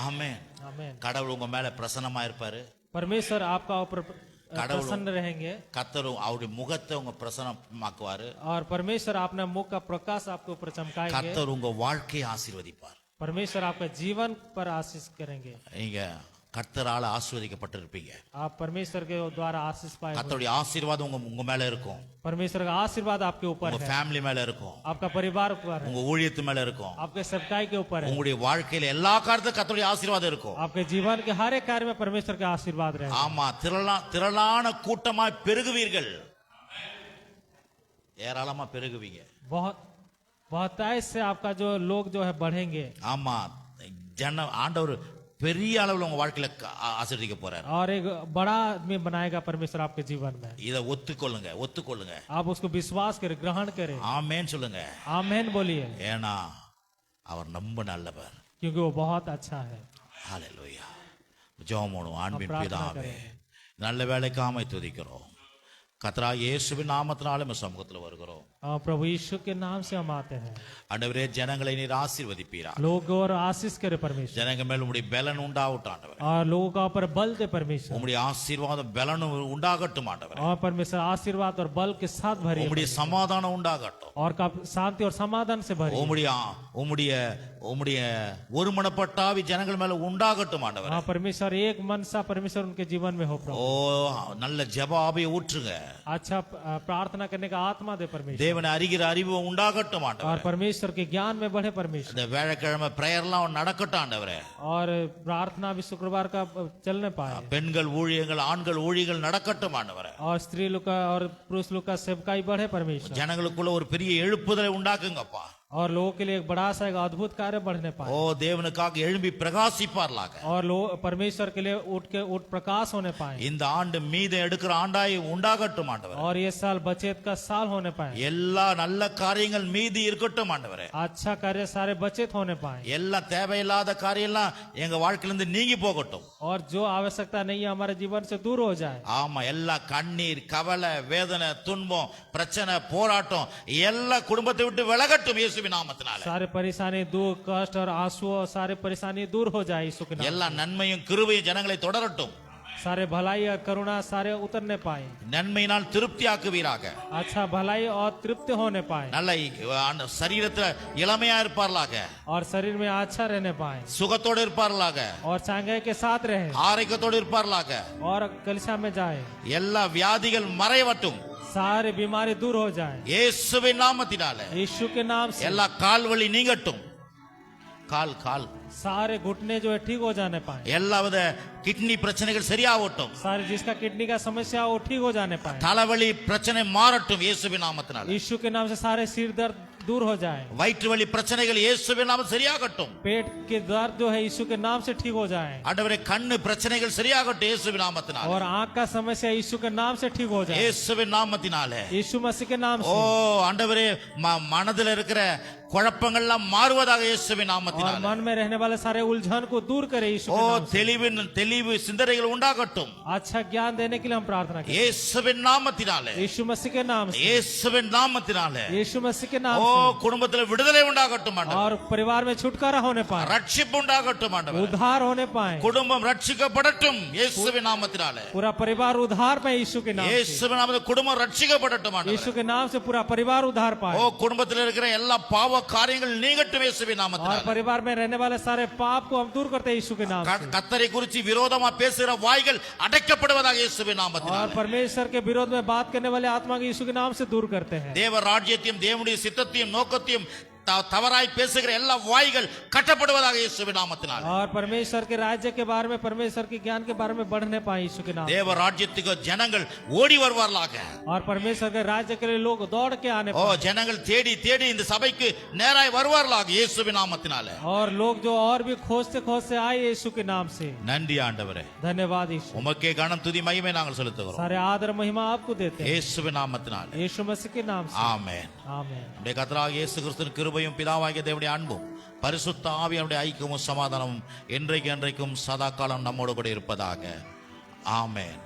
ஆமென். आमीन। கடவுள் உங்க மேல பிரசன்னமா இருப்பாரு. परमेश्वर आपका ऊपर प्रसन्न रहेंगे கர்த்தர் அவருடைய முகத்தை உங்க பிரசன்னமாக்குவாரு. और परमेश्वर अपना मुख का प्रकाश आपके ऊपर चमकाएंगे। கர்த்தர் உங்க வாழ்க்கையை ஆசீர்வதிப்பார். परमेश्वर आपका जीवन पर आशीष करेंगे। நீங்க கர்த்தரால ஆசீர்வதிக்கப்பட்டிருப்பீங்க. आप परमेश्वर के द्वारा आशीष पाए। கர்த்தருடைய ஆசீர்வாதம் உங்க மேல இருக்கும். परमेश्वर का आशीर्वाद आपके ऊपर உங்க है। ஃபேமிலி மேல இருக்கும். आपका परिवार ऊपर है। உங்க ஊழியத்து மேல இருக்கும். आपके सेवकाई के ऊपर है। உங்களுடைய வாழ்க்கையில எல்லா காரியத்திலும் கர்த்தருடைய ஆசீர்வாதம் இருக்கும். आपके जीवन के हर एक कार्य में परमेश्वर का आशीर्वाद रहे। ஆமா, திரளான கூட்டமாய் பெருகுவீர்கள். ஏராளமா பெருகுவீங்க. बहुत बहुतायत से आपका जो लोग जो है बढ़ेंगे। ஆமா, ஆண்டவர் பெரிய அளவுல உங்க வாழ்க்கையில ஆசீர்வதிக்க போறாரு. और एक बड़ा आदमी बनाएगा परमेश्वर आपके जीवन में। இத ஒத்துக்கொள்ளுங்க. आप उसको विश्वास करें, ग्रहण करें। ஆமென் சொல்லுங்க. आमीन बोलिए। ஏனா அவர் ரொம்ப நல்லவர். क्योंकि वो बहुत अच्छा है। ஹalleluya. ஜெபமோடு அன்பின் प्रार्थना பிதாவே, करें। நல்ல வேளைக்காக துதிக்கிறோம். கர்த்தராகிய இயேசுவின் நாமத்தினாலே உம்முடைய சமூகத்துல வருகிறோம். प्रभु यीशु के नाम से हम आते हैं। ஆண்டவரே, ஜனங்களை நீர் ஆசீர்வதிப்பீராக. लोगों और आशीष करे परमेश्वर। ஜனங்க மேல் உம்முடைய பலன் உண்டாகட்டும் ஆண்டவரே. और लोगों का ऊपर बल दे परमेश्वर। உம்முடைய ஆசீர்வாதம் பலன் உண்டாகட்டும் ஆண்டவரே. और परमेश्वर आशीर्वाद और बल के साथ भरे। உம்முடைய சமாதானம் உண்டாகட்டும். और का शांति और समाधान से भरे। உம்முடைய ஒருமனப்பட்டாவி ஜனங்கள் மேல உண்டாகட்டும் ஆண்டவரே. हाँ परमेश्वर एक मन सा परमेश्वर उनके जीवन में हो प्रभु। ஓ, நல்ல ஜெப ஆவியை ஊற்றுங்க. अच्छा प्रार्थना करने का आत्मा दे परमेश्वर। தேவனை அறிகிற அறிவு உண்டாகட்டும் और ஆண்டவரே. परमेश्वर के ज्ञान में बढ़े परमेश्वर। இந்த வேளைக்கிழமை பிரேயர்லாம் நடக்கட்டும் ஆண்டவரே. और प्रार्थना भी शुक्रवार का चलने पाए। பெண்கள் ஊழியங்கள், ஆண்கள் ஊழியங்கள் நடக்கட்டும் ஆண்டவரே. और स्त्री लोग का और पुरुष लोग का सेवकाई बढ़े परमेश्वर। ஜனங்களுக்குள்ள ஒரு பெரிய எழுப்புதலை உண்டாக்குங்கப்பா. और लोगों के लिए एक बड़ा सा एक अद्भुत कार्य बढ़ने पाए। ஓ, தேவனுக்காக எழும்பி பிரகாசிப்பார்களாக. और लोग परमेश्वर के लिए उठ प्रकाश होने पाए। இந்த ஆண்டு மீதம் எடுக்கிற ஆண்டாய் உண்டாகட்டும் ஆண்டவரே. और ये साल बचत का साल होने पाए। எல்லா நல்ல காரியங்கள் மீதி இருக்கட்டும் ஆண்டவரே. अच्छा कार्य सारे बचत होने पाए। எல்லா தேவையில்லாத காரியம்லாம் எங்க வாழ்க்கையிலிருந்து நீங்கி போகட்டும். और जो आवश्यकता नहीं है हमारे जीवन से दूर हो जाए। ஆமா, எல்லா கண்ணீர், கவலை, வேதனை, துன்பம், பிரச்சனை, போராட்டம் எல்லா குடும்பத்தை விட்டு விலகட்டும் இயேசுவின் நாமத்தினால. सारे परेशानी, दुख, कष्ट और आंसू सारे परेशानी दूर हो जाए यीशु के नाम। எல்லா நன்மையும் கிருபையும் ஜனங்களை தொடரட்டும். सारे भलाई और करुणा सारे उतरने पाए। நன்மையினால் திருப்தியாக்குவீராக. अच्छा भलाई और तृप्त होने पाए। நல்ல சரீரத்துல இளமையா இருப்பார்களாக. और शरीर में अच्छा रहने पाए। சுகத்தோடு இருப்பார்களாக. और चांगे के साथ रहे। ஆரோக்கியத்தோடு இருப்பார்களாக. और कलिशा में जाए। எல்லா வியாதிகள் மறையட்டும் सारे बीमारी दूर हो जाए இயேசுவின் நாமத்தினாலே. यीशु के नाम से। எல்லா கால்வலி நீங்கட்டும். கால் सारे घुटने जो है ठीक हो जाने पाए। எல்லாவித கிட்னி பிரச்சனைகள் சரியாகட்டும். सारे जिसका किडनी का समस्या हो ठीक हो जाने पाए। தலைவலி பிரச்சனை மாறட்டும் இயேசுவின் நாமத்தினாலே. यीशु के नाम से सारे सिर दर्द दूर हो जाए। வயிற்று வலி பிரச்சனைகள் இயேசுவின் நாமத்தில் சரியாகட்டும். पेट के दर्द जो है यीशु के नाम से ठीक हो जाए। ஆண்டவரே, கண்ணு பிரச்சனைகள் சரியாகட்டும் இயேசுவின் நாமத்தினாலே. और आंख का समस्या यीशु के नाम से ठीक हो जाए। இயேசுவின் நாமத்தினாலே. यीशु मसीह के नाम ஓ से। ஆண்டவரே, மனதில் இருக்கிற குழப்பங்கள்லாம் மாறுவதாக இயேசுவின் और நாமத்தினாலே. मन में रहने वाले सारे उलझन को दूर करे यीशु ஓ के नाम से। தெளிவு சிந்தனைகள் உண்டாகட்டும் अच्छा ज्ञान देने के लिए हम प्रार्थना करते இயேசுவின் நாமத்தினாலே. हैं यीशु मसीह के नाम से। இயேசுவின் நாமத்தினாலே. यीशु मसीह के नाम ஓ से। குடும்பத்தில் விடுதலை உண்டாகட்டும் ஆண்டவரே. और परिवार में छुटकारा होने पाए, ரட்சிப்பு உண்டாகட்டும் ஆண்டவரே. उद्धार होने पाए, குடும்பம் ரட்சிக்கப்படட்டும் இயேசுவின் நாமத்தினாலே. पूरा परिवार उद्धार पाए यीशु के नाम से। இயேசுவின் நாமத்தில் குடும்பம் ரட்சிக்கப்படட்டும் यीशु ஆண்டவரே. के नाम से पूरा परिवार उद्धार पाए, ஓ குடும்பத்தில் இருக்கிற எல்லா பாவ காரியங்கள் நீங்கட்டும் இயேசுவின் और நாமத்தினாலே. परिवार में रहने वाले सारे पाप को हम दूर करते हैं यीशु के नाम से। கர்த்தரை குறித்து விரோதமா பேசுகிற வாய்கள் அடைக்கப்படுவதாக இயேசுவின் और நாமத்தினாலே. परमेश्वर के विरोध में बात करने वाले आत्मा को यीशु के नाम से दूर करते हैं। தேவ ராஜ்யத்தையும் தேவனுடைய சித்தத்தையும் நோக்கத்தையும் தவறாய் பேசுகிற எல்லா வாய்கள் கட்டப்படுவதாக இயேசுவின் நாமத்தினாலே. और परमेश्वर के राज्य के बारे में, परमेश्वर के ज्ञान के बारे में बढ़ने पाए यीशु के नाम से। தேவ ராஜ்யத்துக்கு ஜனங்கள் ஓடி வருவார்களாக. और परमेश्वर के राज्य के लिए लोग दौड़ के आने ஓ पाए, ஜனங்கள் தேடி தேடி இந்த சபைக்கு நேராய் வருவார்களாக இயேசுவின் நாமத்தினாலே. और लोग जो और भी खोजते खोजते आए यीशु के नाम से। நன்றி ஆண்டவரே. धन्यवाद यीशु। உமக்கே கனம் துதி மகிமை நாங்கள் செலுத்துகிறோம் सारे आदर महिमा आपको देते हैं இயேசுவின் நாமத்தினாலே. यीशु मसीह के नाम से। ஆமென். आमीन। நம்முடைய கர்த்தராகிய இயேசு கிறிஸ்துவின் கிருபையும் பிதாவாகிய தேவனுடைய அன்பும் பரிசுத்த ஆவியானுடைய ஐக்கியமும் சமாதானமும் என்றைக்கும் சதா காலம் நம்மோடு கூட இருப்பதாக. ஆமென்.